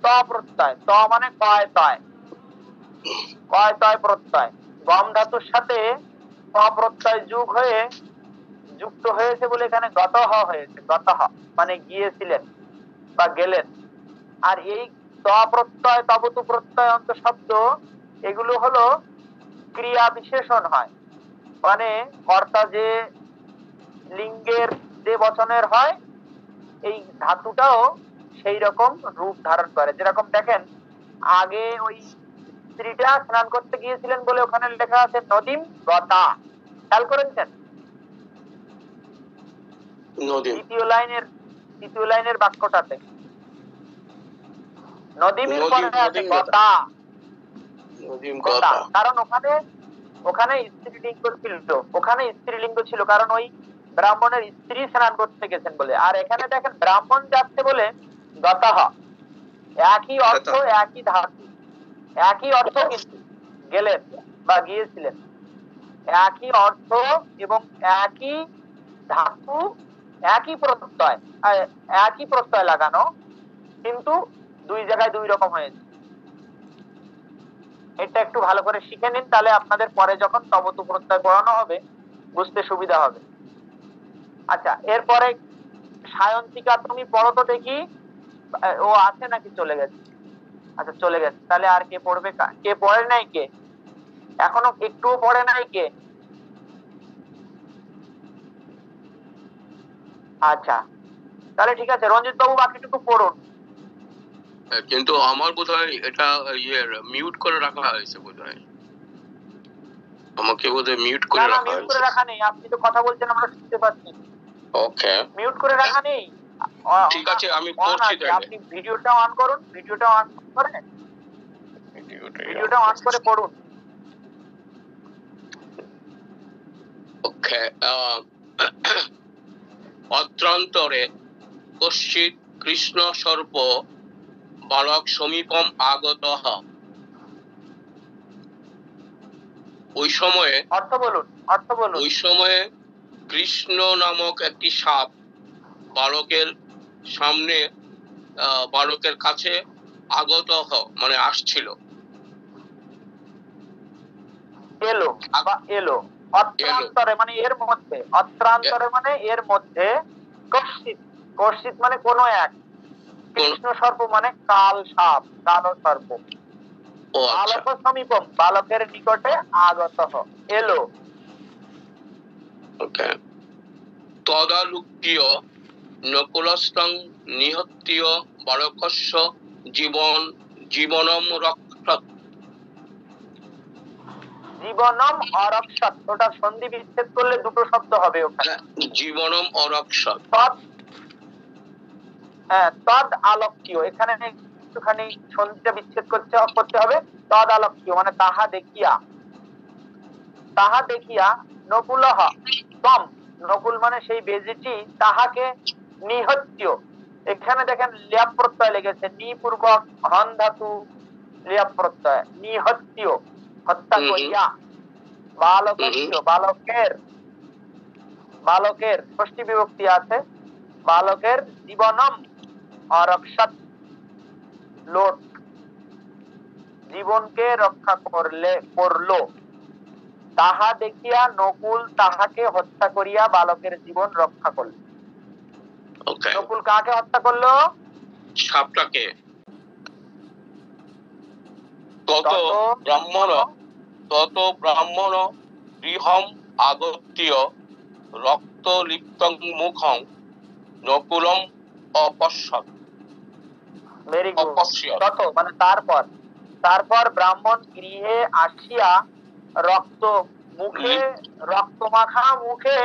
ত প্রত্যয়, ত মানে কয় তয়, কয় তয় প্রত্যয়। গম ধাতুর সাথে ত প্রত্যয় যুক্ত হয়েছে বলে এখানে গতঃ হয়েছে। গতঃ মানে গিয়েছিলেন বা গেলেন। আর এই ত প্রত্যয়, তবতু প্রত্যয়, অন্ত শব্দ, এগুলো হলো ক্রিয়া বিশেষণ হয়, মানে কর্তা যে লিঙ্গের যে বচনের হয়, এই ধাতুটাও সেই রকম রূপ ধারণ করে। যেরকম দেখেন, আগে ওই স্ত্রীটা স্নান করতে গিয়েছিলেন বলে ওখানে লেখা আছে নদীম গতা, খেয়াল করেছেন? দ্বিতীয় লাইনের বাক্যটাতে নদীমের পরে আছে গতা, গতা, কারণ ওখানে স্ত্রীলিঙ্গ ছিল, ওখানে স্ত্রীলিঙ্গ ছিল, কারণ ওই ব্রাহ্মণের স্ত্রী স্নান করতে গেছেন বলে। আর এখানে দেখেন ব্রাহ্মণ যাচ্ছে বলে গতঃ, একই অর্থ, একই ধাতু, একই অর্থ, কিন্তু গেলেন বা গিয়েছিলেন, একই অর্থ এবং একই ধাতু, একই প্রত্যয়, একই প্রত্যয় লাগানো, কিন্তু দুই জায়গায় দুই রকম হয়েছে। এটা একটু ভালো করে শিখে নিন, তাহলে আপনাদের পরে যখন তবতু প্রত্যয় পড়ানো হবে বুঝতে সুবিধা হবে। আচ্ছা, এরপরে সায়ন্তিকা, তুমি পড়ো তো দেখি। ও আছে নাকি চলে গেছে? আচ্ছা, চলে গেছে, তাহলে আর কে পড়বে? কে পড়ে নাই? কে এখনো একটুও পড়ে নাই? কে? আচ্ছা, তাহলে ঠিক আছে, রঞ্জিত বাবু বাকিটুকু পড়ুন। কিন্তু আমার বোধহয় এটা মিউট করে রাখা হয়েছে বোধহয়, আমাকে বোধহয় মিউট করে রাখা মিউট করে হয়েছে। রাখা নেই, আপনি তো কথা বলছেন, আমরা শুনতে পাচ্ছি। ওকে, মিউট করে রাখা নেই। ঠিক আছে, আমি পড়ছি তাহলে। আপনি ভিডিওটা অন করুন, ভিডিওটা অন করে পড়ুন। ওকে। অত্রান্তরে কশ্চিৎ কৃষ্ণ সর্প বালক সমীপম আগতঃ। ওই সময়ে অর্থ বলুন, অর্থ বলুন। ওই সময়ে কৃষ্ণ নামক একটি সাপ বালকের সামনে, বালকের কাছে আগতঃ মানে আসছিল, এলো বা এলো। অত্রান্তরে মানে এর মধ্যে, অত্রান্তরে মানে এর মধ্যে, কশ্চিৎ, কশ্চিৎ মানে কোন এক, কৃষ্ণ সর্প মানে কাল সাপ, কালো সর্প, বালক সমীপম বালকের নিকটে আগতঃ এলো। ওকে। তদালুক্য নকুলস্তং নিহত্য বালকস্য জীবনম রক্ষত। জীবনম অরক্ষত, ওটা সন্ধি বিচ্ছেদ করলে দুটো শব্দ হবে ওখানে। জীবনম অরক্ষত, তদ আলক্য, এখানে একটুখানি সন্ধিটা বিচ্ছেদ করতে হবে। তদ আলক্য মানে তাহা দেখিয়া, তাহা দেখিয়া নকুলহ তম, নকুল মানে সেই বেজিটি, তাহাকে নিহত্য, এখানে দেখেন ল্যাপ প্রত্যয় লেগেছে, নি পূর্বক হন ধাতু ল্যাপ প্রত্যয়, নিহত্য হত্যা করিয়া, বালকস্য বালকের ষষ্ঠী বিভক্তি আছে, বালকের জীবনম অরক্ষত লোট, জীবনকে রক্ষা করলো। তাহা দেখিয়া নকুল তাহাকে হত্যা করিয়া বালকের জীবন রক্ষা করল। নকুল কাকে হত্যা করলো? সাপটাকে। তত ব্রাহ্মণ গৃহম আগত্য রক্ত লিপ্তং মুখং নকুলম অপশ্যৎ। Very good. অপশ্যৎ। তত মানে তারপর, তারপর ব্রাহ্মণ গৃহে আসিয়া রক্ত মুখে, রক্তমাখা মুখে,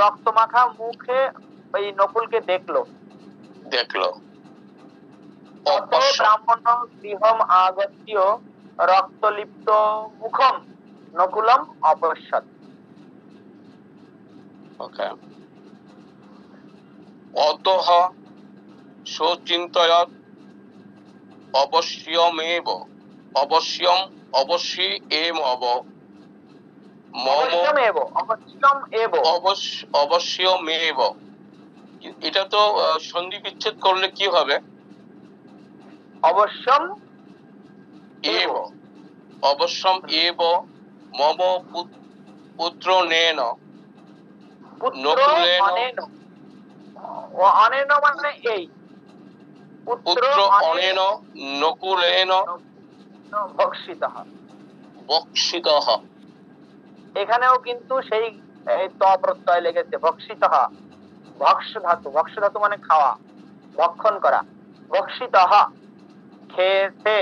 রক্তমাখা মুখে ওই নকুলকে দেখলো। দেখলো। তত অপশ্যৎ। ব্রাহ্মণ গৃহম আগত্য রক্তলিপ্ত মুখম নকুলম অপশ্যৎ। ওকে। অতঃ সচিন্তয়ৎ অবশ্যমেব, অবশ্যমেব মম, অবশ্যমেব, অবশ্যমেব। অবশ্যমেব। এটা তো সন্ধি বিচ্ছেদ করলে কি হবে? অবশ্যম এব, অবশ্যম এব মম পুত্র নেন পুত্র নকুলেন, অনেন। অনেন মানে এই পুত্র পুত্র অনেন নকুলেন ভক্ষিতঃ। বক্ষিতঃ। এখানেও কিন্তু সেই ত প্রত্যয় লেগেছে, ভক্ষিতঃ। ভক্ষ ধাতু, ভক্ষ ধাতু মানে খাওয়া, ভক্ষণ করা। ভক্ষিতঃ খেতে।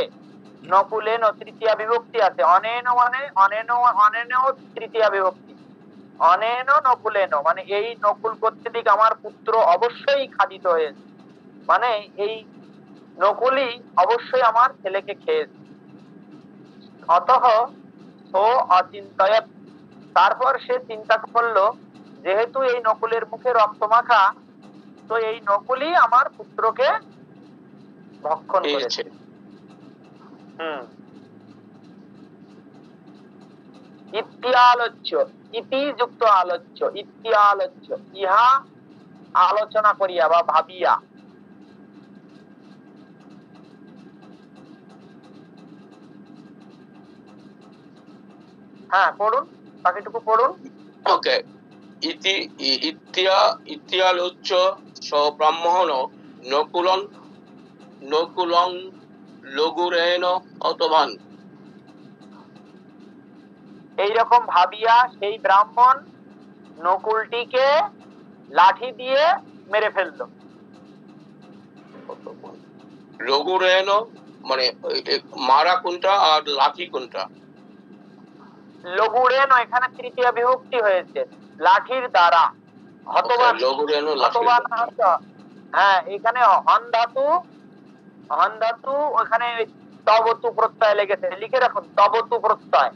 নকুলেন তৃতীয়া বিভক্তি আছে, অনেন মানে অনেন, অনেনও তৃতীয়া বিভক্তি। অনেন নকুলেন মানে এই নকুল কর্তৃক আমার পুত্র অবশ্যই খাদিত হয়েছে, মানে এই নকুলই অবশ্যই আমার ছেলেকে খেয়েছে। অতঃ সো অচিন্তয়ৎ, তারপর সে চিন্তা করলো যেহেতু এই নকুলের মুখে রক্ত মাখা, তো এই নকুলই আমার পুত্রকে ভক্ষণ করেছে। ইত্যালোচ্য, ইতি যুক্ত আলোচ্য, ইত্যালোচ্য ইহা আলোচনা করিয়া বা ভাবিয়া। হ্যাঁ পড়ুন, বাকিটুকু পড়ুন। ওকে। ইতি ইত্যালোচ্য স ব্রাহ্মণ নকুলং নকুলং লঘুরেণ অতবান। এইরকম ভাবিয়া সেই ব্রাহ্মণ নকুলটিকে লাঠি দিয়ে মেরে ফেললো। লঘুরেণ মানে মারা কোনটা আর লাঠি কোনটা? লঘুরেণ এখানে তৃতীয় বিভক্তি হয়েছে, লাঠির দ্বারা। হতবান, লঘুরেণ হতবান হত। হ্যাঁ এখানে হন ধাতু, হন ধাতু ওখানে তবতু প্রত্যয় লেগেছে, লিখে রাখুন তবতু প্রত্যয়।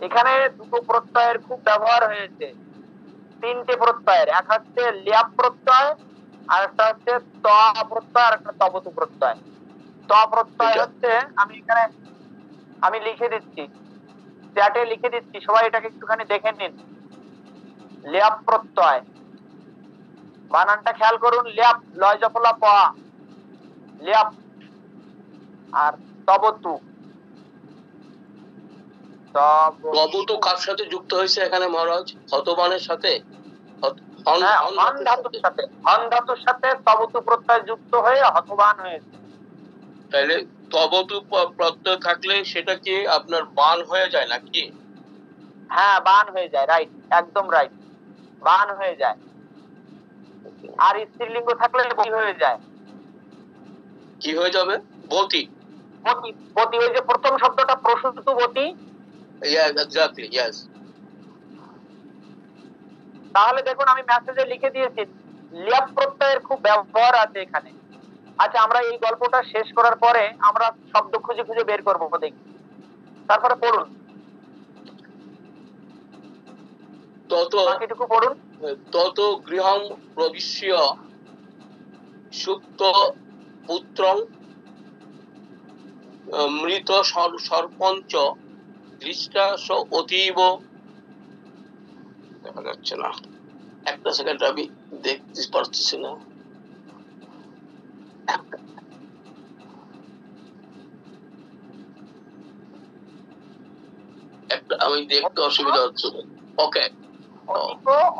এখানে দুটো প্রত্যয়ের খুব ব্যবহার হয়েছে, তিনটে প্রত্যয়ের, এক হচ্ছে ল্যাপ প্রত্যয়, আর একটা হচ্ছে ত প্রত্যয়, আর একটা তবতু প্রত্যয়। ত প্রত্যয় হচ্ছে, আমি এখানে আমি লিখে দিচ্ছি, চ্যাটে লিখে দিচ্ছি, সবাই এটাকে একটুখানি দেখে নিন। ল্যাপ প্রত্যয় বানানটা খেয়াল করুন, ল্যাপ লয় জফলা প, ল্যাপ। আর তবতু, তবতু কার সাথে যুক্ত হয়েছে এখানে মহারাজ? হতবানের সাথে, হন ধাতুর সাথে, হন ধাতুর সাথে তবতু প্রত্যয় যুক্ত হয়ে হতবান হয়েছে। তাহলে তবতু প্রত্যয় থাকলে সেটা কি আপনার বান হয়ে যায় নাকি? হ্যাঁ বান হয়ে যায়, রাইট, একদম রাইট, বান হয়ে যায়। আর স্ত্রীলিঙ্গ থাকলে বতি হয়ে যায়। কি হয়ে যাবে? বতি। বতি, ওই যে প্রথম শব্দটা প্রসূতবতী। Yes, exactly, yes. তাহলে দেখুন আমি মেসেজে লিখে দিয়েছি, ল্যাপ প্রত্যয়ের খুব ব্যবহার আছে এখানে। আচ্ছা আমরা এই গল্পটা শেষ করার পরে আমরা শব্দ খুঁজে খুঁজে বের করবো, দেখি। তারপরে পড়ুন, বাকিটুকু পড়ুন। তত গৃহং প্রবিশ্য সুপ্ত পুত্রং মৃত সর্পঞ্চ দৃষ্টা অতীব। দেখা যাচ্ছে না, একটা সেকেন্ড আমি দেখতে পারছি না। একটা আমি দেখতে অসুবিধা হচ্ছে। ওকে।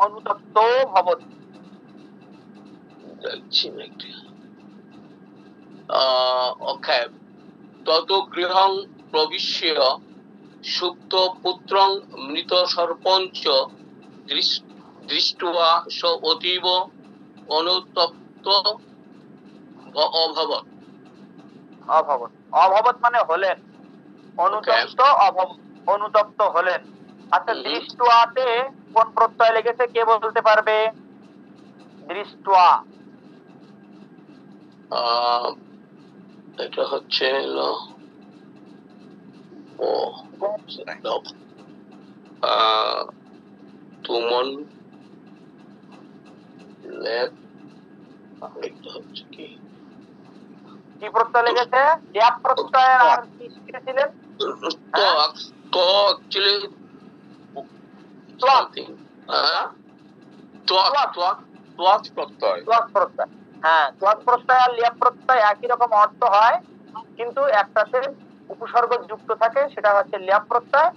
অনুতপ্ত ভবতি। ওকে। তত গৃহং প্রবিশ্য সুপ্ত পুত্রং মৃত সর্পঞ্চ দৃष्ट्वा স অতীব অনুতপ্ত অভবত। অভবত, অভবত মানে হলেন, অনুতপ্ত অনুতপ্ত হলেন। আচ্ছা, দৃষ্টুয়াতে কোন প্রত্যয় লেগেছে কে বলতে পারবে? দৃষ্টুয়া এটা হচ্ছে হলো তুমন লেপ, হচ্ছে কি কি প্রত্যয় লেগেছে? ল্যাপ প্রত্যয় আর কি শিখেছিলেন? তো অ্যাকচুয়ালি প্রত্যয়। হ্যাঁ, ত্বক প্রত্যয় আর ল্যাপ প্রত্যয় একই রকম অর্থ হয়, কিন্তু একটাতে উপসর্গ যুক্ত থাকে সেটা হচ্ছে ল্যাপ প্রত্যয়,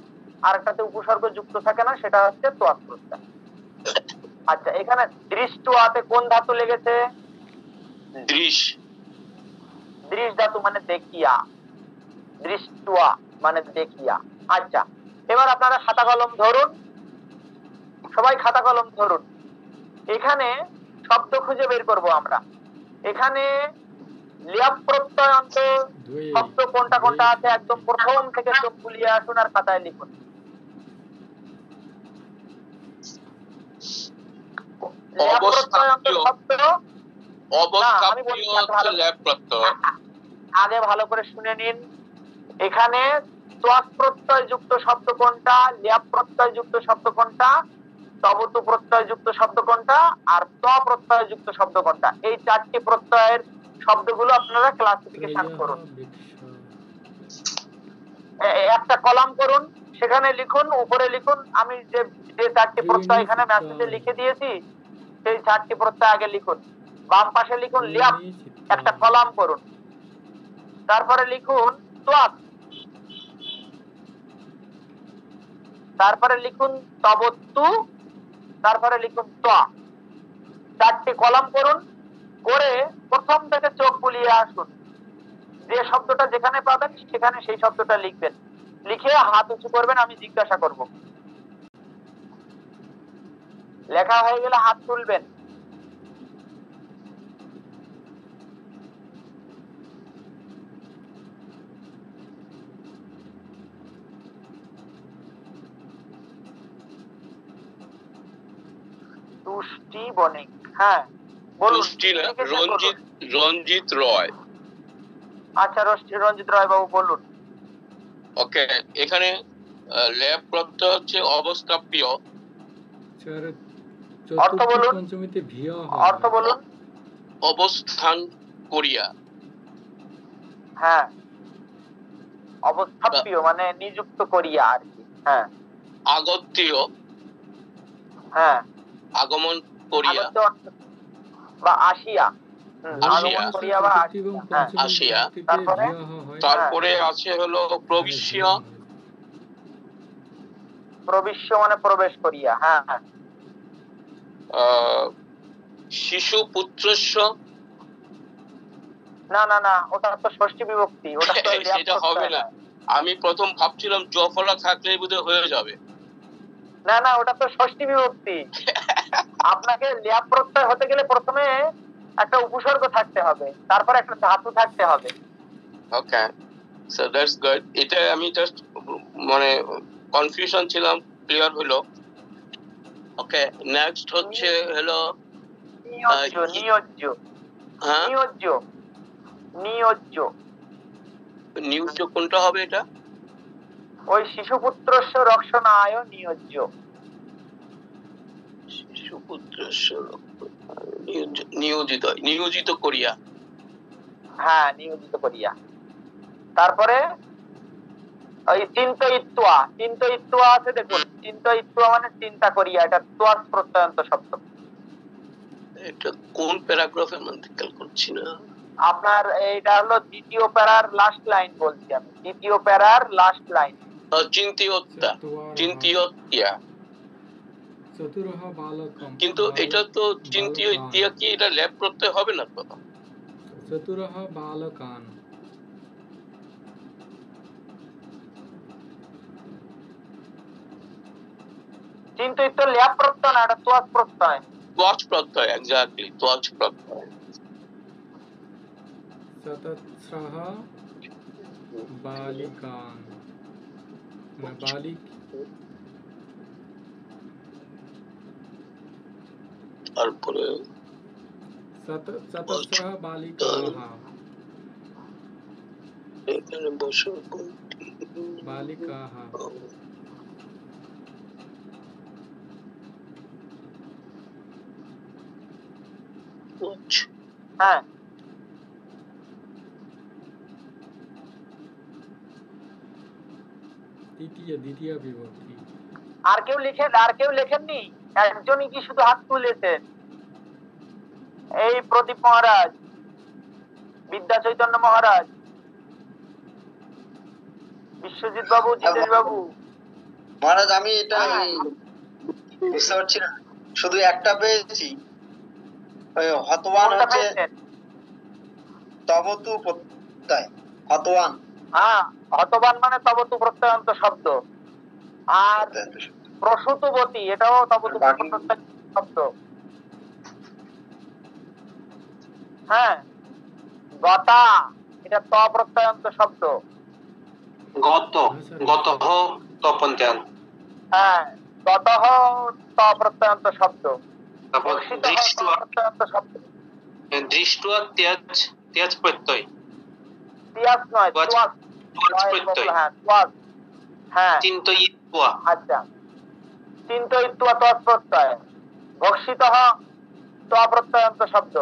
আর একটাতে উপসর্গ যুক্ত থাকে না সেটা হচ্ছে ত্বক প্রত্যয়। আচ্ছা, এখানে দৃষ্টুয়াতে কোন ধাতু লেগেছে? দৃশ। দৃশ ধাতু মানে দেখিয়া, দৃষ্টুয়া মানে দেখিয়া। আচ্ছা, এবার আপনারা খাতা কলম ধরুন, সবাই খাতা কলম ধরুন। এখানে শব্দ খুঁজে বের করব আমরা। এখানে ল্যাপ প্রত্যয় অন্ত শব্দ কোনটা কোনটা আছে একদম প্রথম থেকে চোখ বুলিয়ে আসুন আর খাতায় লিখুন। ল্যাপ প্রত্যয় অন্ত শব্দ আগে ভালো করে শুনে নিন। এখানে ত্বক প্রত্যয় যুক্ত শব্দ কোনটা, ল্যাপ প্রত্যয় যুক্ত শব্দ কোনটা, তবতু প্রত্যয় যুক্ত শব্দ কোনটা, আর ত প্রত্যয় যুক্ত শব্দ কোনটা, এই চারটি প্রত্যয়ের শব্দগুলো আপনারা ক্লাসিফিকেশন করুন। একটা কলাম করুন, সেখানে লিখুন, উপরে লিখুন আমি যে চারটি প্রত্যয় এখানে মেসেজে লিখে দিয়েছি সেই চারটি প্রত্যয় আগে লিখুন। বাম পাশে লিখুন ল্যাপ, একটা কলাম করুন। তারপরে লিখুন ত্বক, তারপরে লিখুন তবত্তু, তারপরে লিখুন ত্ব। চারটি কলাম করুন, করে প্রথম থেকে চোখ বুলিয়ে আসুন। যে শব্দটা যেখানে পাবেন সেখানে সেই শব্দটা লিখবেন, লিখে হাত উঁচু করবেন, আমি জিজ্ঞাসা করব। লেখা হয়ে গেলে হাত তুলবেন। তুষ্টি বণিক, হ্যাঁ বলুন। রঞ্জিত রয়। আচ্ছা, রঞ্জিত রয় বাবু বলুন। ওকে, এখানে ল্যাপ প্রত্যয় হচ্ছে অবস্থাপ্রিয়। অর্থ বলুন, অর্থ বলুন। অবস্থান করিয়া। হ্যাঁ, অবস্থাপ্রিয় মানে নিযুক্ত করিয়া আর কি। হ্যাঁ, আগত্যীয়। হ্যাঁ, আগমন করিয়া বা আসিয়া, আগমন করিয়া বা আসিয়া। তারপরে আছে হলো প্রবিশ্য। প্রবিশ্য মানে প্রবেশ করিয়া। হ্যাঁ, হ্যাঁ। শিশু পুত্রস্য। না না না, ওটা তো ষষ্ঠী বিভক্তি, ওটা তো সেটা হবে না। আমি প্রথম ভাবছিলাম জফলা থাকলে বোধহয় হয়ে যাবে। না না, ওটা তো ষষ্ঠী বিভক্তি। আপনাকে ল্যাপ প্রত্যয় হতে গেলে প্রথমে একটা উপসর্গ থাকতে হবে, তারপর একটা ধাতু থাকতে হবে। ওকে, সো দ্যাটস গুড। এটা আমি জাস্ট মানে কনফিউশন ছিলাম, ক্লিয়ার হলো। ওকে, নেক্সট হচ্ছে হলো নিয়োজ্য। নিয়োজ্য, হ্যাঁ, নিয়োজ্য, নিয়োজ্য। নিয়োজ্য কোনটা হবে এটা? ওই শিশুপুত্রস্য রক্ষণায় নিয়োজ্য। শিশুপুত্রস্য নিয়োজিত, নিয়োজিত করিয়া। হ্যাঁ, নিয়োজিত করিয়া। তারপরে ওই চিন্তয়িত্বা, চিন্তয়িত্বা আছে দেখুন, চিন্তয়িত্বা মানে চিন্তা করিয়া, এটা ত্বক প্রত্যয়ন্ত শব্দ। এটা কোন প্যারাগ্রাফের মধ্যে খেয়াল করছি না। আপনার এইটা হলো দ্বিতীয় প্যারার লাস্ট লাইন বলছি আমি, দ্বিতীয় প্যারার লাস্ট লাইন। চিন্তিয়ত্যা, চিন্তিয়ত্যা। কিন্তু এটা তো চিন্তিয়ত্যা কি এটা ল্যাপ প্রত্যয় হবে না তো? চতুরঃ বালকান। চিন্তয়িত্ব ল্যাপ প্রত্যয় না, এটা ত্বক প্রত্যয়। ত্বচ প্রত্যয়, এক্স্যাক্টলি ত্বচ প্রত্যয়। চতুস্রः বালিকান, না বালিক, তারপরে চতুস্রः বালিকাः, এখানে বসে বালিকাः, হ্যাঁ দ্বিতীয় বিভক্তি। আর কেউ লেখেননি? একজনই কি শুধু হাত তুলেছেন? এই প্রদীপ মহারাজ, বিদ্যা চৈতন্য মহারাজ, বিশ্বজিৎ বাবু, জিতেশ বাবু। মহারাজ আমি এটা বুঝতে পারছি না, শুধু একটা পেয়েছি। ওই হতবান কোনটা হচ্ছে পেয়েছেন? তবতু প্রত্যয়, হতবান। হ্যাঁ, হতবান মানে তবতু প্রত্যয়ন্ত শব্দ। আর প্রসূতবতী, এটাও তবতু প্রত্যয়ন্ত শব্দ। হ্যাঁ, গতা, এটা ত প্রত্যয়ন্ত শব্দ। গতঃ তপন্ত্যান। হ্যাঁ, গতঃ ত প্রত্যয়ন্ত শব্দ। তারপর ভক্ষিতঃ ত প্রত্যয়ন্ত শব্দ। দৃষ্ট্বা ত্যাজ প্রত্যয়। তিয়াস নয়, ত্বচ ত্বাস। প্রত্যয়। হ্যাঁ, ত্বাস। হ্যাঁ, চিন্তয়িত্বা। আচ্ছা, চিন্তয়িত্বা ত্বচ প্রত্যয়। ভক্ষিতঃ ত প্রত্যয়ন্ত শব্দ।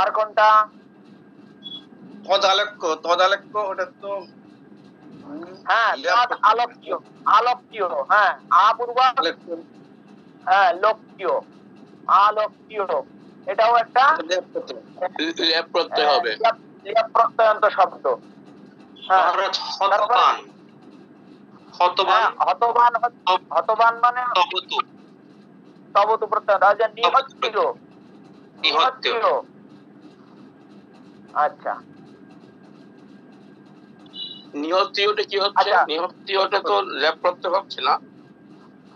আর কোনটা? তদালক্য ওটা তো হ্যাঁ, আলোক্য, আলোক্য। হ্যাঁ, আপূর্বা, হ্যাঁ, লক্ষ্য, আলোক্য, এটাও একটা লেপ প্রত্যয় হবে। লেপ প্রত্যয়ন্ত শব্দ। হ্যাঁ, মহারাজ হতবান। হ্যাঁ, হতবান মানে তবতু। তবতু প্রত্যয়। নিহত্য, নিহত্য। আচ্ছা, নিহত্যটা কি হচ্ছে? আচ্ছা। নিহত্যটা তো লেপ প্রত্যয় হচ্ছে না?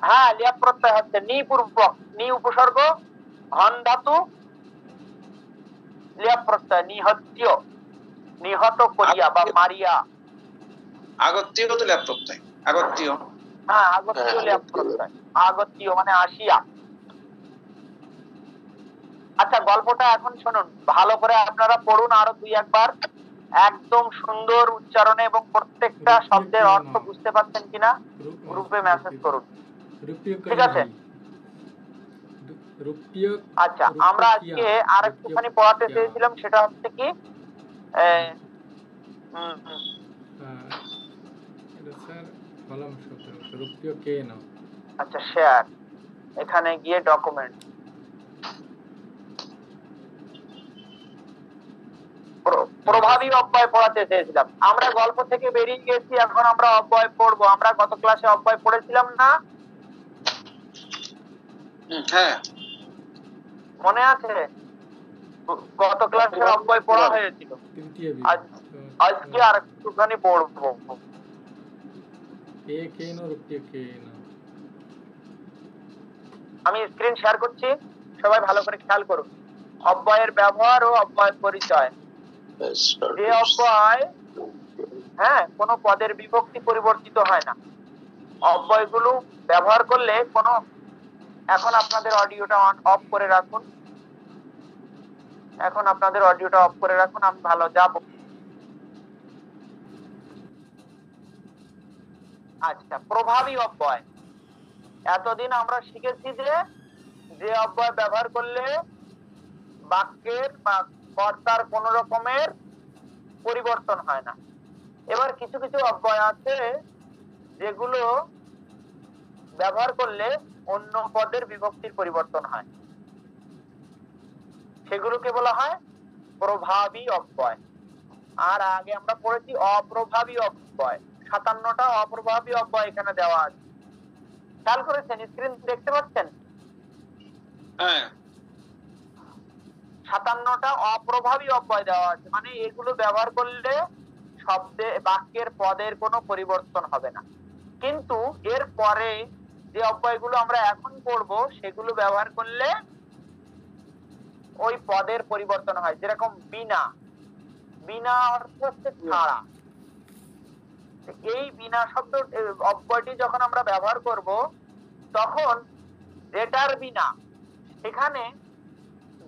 হ্যাঁ, লেপ প্রত্যয় হচ্ছে। নি পূর্বক, নি উপসর্গ, হন ধাতু, লেপ প্রত্যয়। নিহত্য, নিহত করিয়া বা মারিয়া। আগত্য তো ল্যাপ প্রত্যয়, আগত্য। হ্যাঁ, আগত্য লেপ প্রত্যয়। আগত্য মানে আসিয়া। আচ্ছা, গল্পটা এখন শুনুন, ভালো করে আপনারা পড়ুন আরো দুই একবার, একদম সুন্দর উচ্চারণে, এবং প্রত্যেকটা শব্দের অর্থ বুঝতে পারছেন কিনা গ্রুপে মেসেজ করুন, ঠিক আছে? আচ্ছা, আমরা আজকে আর একটুখানি পড়াতে চেয়েছিলাম, সেটা হচ্ছে কি আচ্ছা, শেয়ার, এখানে গিয়ে ডকুমেন্ট, প্রভাবী অব্যয় পড়াতে চেয়েছিলাম। আমরা গল্প থেকে বেরিয়ে গেছি, এখন আমরা অব্যয় পড়বো। আমরা গত ক্লাসে অব্যয় পড়েছিলাম না? হ্যাঁ, মনে আছে? গত ক্লাসে অব্যয় পড়া হয়েছিল। আজকে আর একটুখানি পড়বো। আমি স্ক্রিন শেয়ার করছি, সবাই ভালো করে খেয়াল করুন। অব্যয়ের ব্যবহার ও অব্যয়ের পরিচয়। যে অব্যয়, হ্যাঁ, কোনো পদের বিভক্তি পরিবর্তিত হয় না, অব্যয়গুলো ব্যবহার করলে কোনো, এখন আপনাদের অডিওটা অফ করে রাখুন, এখন আপনাদের অডিওটা অফ করে রাখুন, আমি ভালো যাব। আচ্ছা, প্রভাবী অব্যয়। এতদিন আমরা শিখেছি যে অব্যয় ব্যবহার করলে বাক্যের বা কর্তার কোন রকমের পরিবর্তন হয় না। এবার কিছু কিছু অব্যয় আছে যেগুলো ব্যবহার করলে অন্য পদের বিভক্তির পরিবর্তন হয়, সেগুলোকে বলা হয় প্রভাবী অব্যয়। আর আগে আমরা পড়েছি অপ্রভাবী অব্যয়। 57টা অপ্রভাবী অব্যয় এখানে দেওয়া আছে, খেয়াল করেছেন? স্ক্রিন দেখতে পাচ্ছেন? হ্যাঁ, 57টা অপ্রভাবী অব্যয় দেওয়া আছে, মানে এগুলো ব্যবহার করলে শব্দে, বাক্যের পদের কোনো পরিবর্তন হবে না। কিন্তু এর পরে যে অব্যয়গুলো আমরা এখন পড়বো সেগুলো ব্যবহার করলে ওই পদের পরিবর্তন হয়। যেরকম বিনা, বিনা অর্থ হচ্ছে ছাড়া। এই বিনা শব্দ অব্যয়টি যখন আমরা ব্যবহার করব তখন যেটার বিনা সেখানে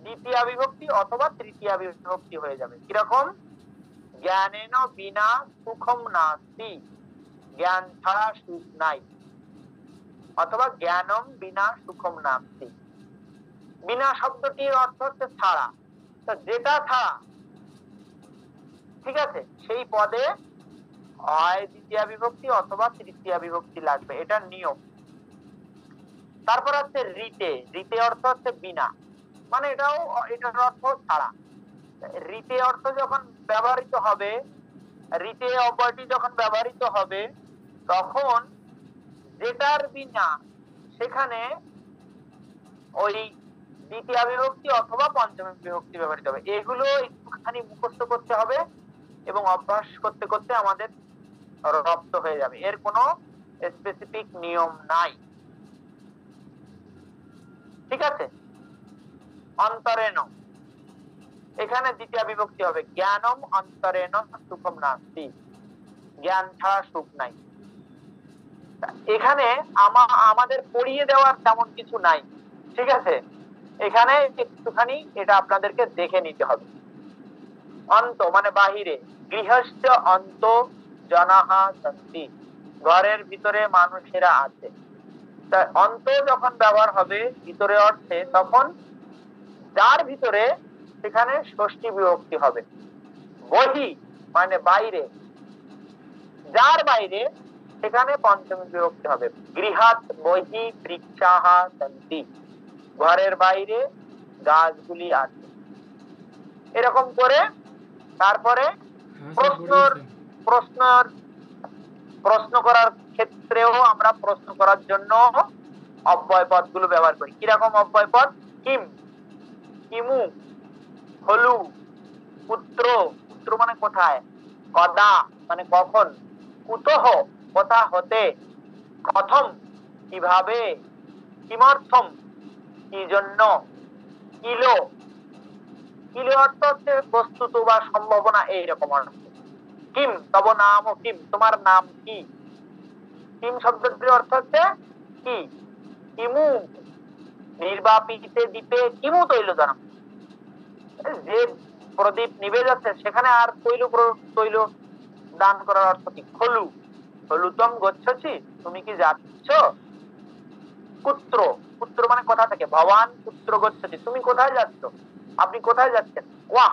দ্বিতীয়া বিভক্তি অথবা তৃতীয়া বিভক্তি হয়ে যাবে। কিরকম? জ্ঞানেন বিনা সুখম নাস্তি, জ্ঞান ছাড়া সুখ নাই, অথবা জ্ঞানম বিনা সুখম নাস্তি। বিনা শব্দটির অর্থ হচ্ছে ছাড়া, তো যেটা ছাড়া, ঠিক আছে, সেই পদে হয় দ্বিতীয়া বিভক্তি অথবা তৃতীয়া বিভক্তি লাগবে, এটা নিয়ম। তারপর হচ্ছে রিতে, রিতে অর্থ হচ্ছে বিনা, মানে এটার অর্থ ছাড়া। রিতে অর্থ যখন ব্যবহৃত হবে, রিতে অব্যয়টি যখন ব্যবহৃত হবে তখন যেটার বিনা সেখানে ওই দ্বিতীয়া বিভক্তি অথবা পঞ্চমী বিভক্তি ব্যবহৃত হবে। এগুলো একটুখানি মুখস্থ করতে হবে এবং অভ্যাস করতে করতে আমাদের রপ্ত হয়ে যাবে। এর কোনো স্পেসিফিক নিয়ম নাই, ঠিক আছে। অন্তরেণ, এখানে দ্বিতীয় বিভক্তি হবে জ্ঞানম অন্তরেণ সুখম নাস্তি, জ্ঞান ছাড়া সুখ নাই। এখানে আমাদের পড়িয়ে দেওয়ার তেমন কিছু নাই, ঠিক আছে। এখানে একটুখানি এটা আপনাদেরকে দেখে নিতে হবে। অন্ত মানে বাহিরে, গৃহস্থ অন্ত জনাহা সন্তি, ঘরের ভিতরে মানুষেরা আছে। তা অন্ত যখন ব্যবহার হবে ভিতরে অর্থে, তখন যার ভিতরে সেখানে ষষ্ঠী বিভক্তি হবে। বহি মানে বাইরে, যার বাইরে সেখানে পঞ্চমী বিভক্তি হবে। গৃহাত বহি বৃক্ষাহা সন্তি, ঘরের বাইরে গাছগুলি আছে। এরকম করে তারপরে প্রশ্ন করার ক্ষেত্রেও আমরা প্রশ্ন করার জন্য অব্যয় পদগুলো ব্যবহার করি। কিরকম অব্যয় পদ? কিম, কিমু, হলু, পুত্র, পুত্র মানে কোথায়, কদা মানে কখন, কুতহ কোথা হতে, কথম কিভাবে, কিমর্থম কি জন্য, কিলো, কিলো অর্থ হচ্ছে বস্তুত বা সম্ভাবনা, এইরকম অর্থ। কিম তব নাম ও কিম, তোমার নাম কি। কিম শব্দটির অর্থ হচ্ছে কি। কিমু নির্বাপিতে দ্বীপে কিমু তৈলদানম, যে প্রদীপ নিভে যাচ্ছে সেখানে আর তৈল দান করার অর্থ কি। খলু, খলুতম গচ্ছছি, তুমি কি যাচ্ছ। পুত্র, পুত্র মানে কোথা থেকে, ভবান পুত্র গচ্ছছি, তুমি কোথায় যাচ্ছ, আপনি কোথায় যাচ্ছেন। ওয়াহ,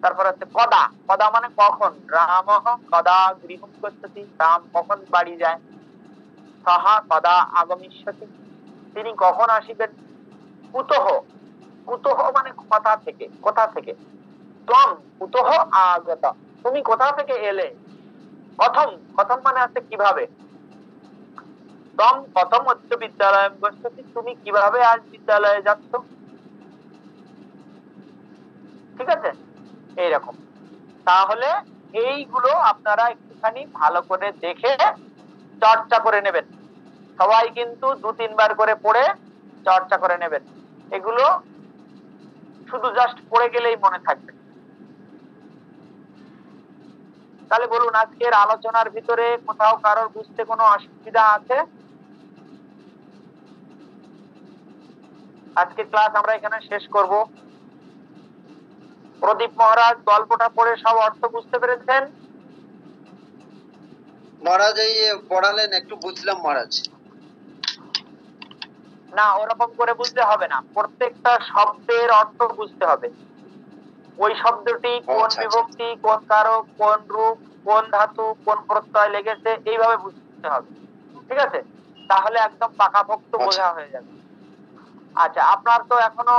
তারপর হচ্ছে কদা, কদা মানে কখন। রাম কদা গৃহম গচ্ছতি, রাম কখন বাড়ি যায়। সাহা কদা আগমিষ্যতি, তিনি কখন আসিবেন। কুতহ, কুতহ মানে কোথা থেকে, কোথা থেকে। ত্বং কুতহ আগত, তুমি কোথা থেকে এলে। কথম, কথম মানে আছে কিভাবে। তম কথম উচ্চ বিদ্যালয় গচ্ছতি, তুমি কিভাবে আজ বিদ্যালয়ে যাচ্ছ, ঠিক আছে। এইরকম। তাহলে এইগুলো আপনারা একটুখানি ভালো করে দেখে চর্চা করে নেবেন। সবাই কিন্তু 2-3 বার করে পড়ে চর্চা করে নেবেন। এগুলো শুধু জাস্ট পড়ে গেলেই মনে থাকবে। তাহলে বলুন, আজকের আলোচনার ভিতরে কোথাও কারোর বুঝতে কোনো অসুবিধা আছে? আজকে ক্লাস আমরা এখানে শেষ করব। প্রদীপ মহারাজ গল্পটা পড়ে সব অর্থ বুঝতে পেরেছেন? মহারাজ এই পড়ালেন, একটু বুঝলাম মহারাজ। না, ওরকম করে বুঝতে হবে না, প্রত্যেকটা শব্দের অর্থ বুঝতে হবে। ওই শব্দটি কোন বিভক্তি, কোন কারক, কোন রূপ, কোন ধাতু, কোন প্রত্যয় লেগেছে, এইভাবে বুঝতে হবে, ঠিক আছে। তাহলে একদম পাকাপোক্ত বোঝা হয়ে যাবে। আচ্ছা, আপনার তো এখনো,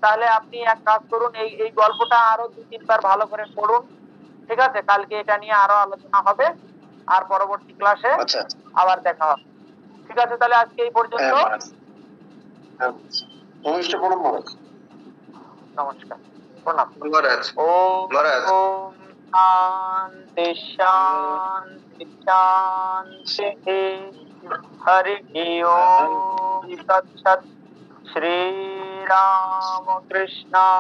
তাহলে আপনি এক কাজ করুন, এই গল্পটা আরো 2-3 বার ভালো করে পড়ুন, ঠিক আছে। কালকে এটা নিয়ে আরো আলোচনা হবে, আর পরবর্তী ক্লাসে আবার দেখা হবে, ঠিক আছে। তাহলে আজকে এই পর্যন্ত। নমস্কার, প্রণাম। মহারাজ, ওম মহারাজ। ওম शांति शांति शांति। हरि ओम तत्सत्। श्री राम कृष्णार्पणमस्तु।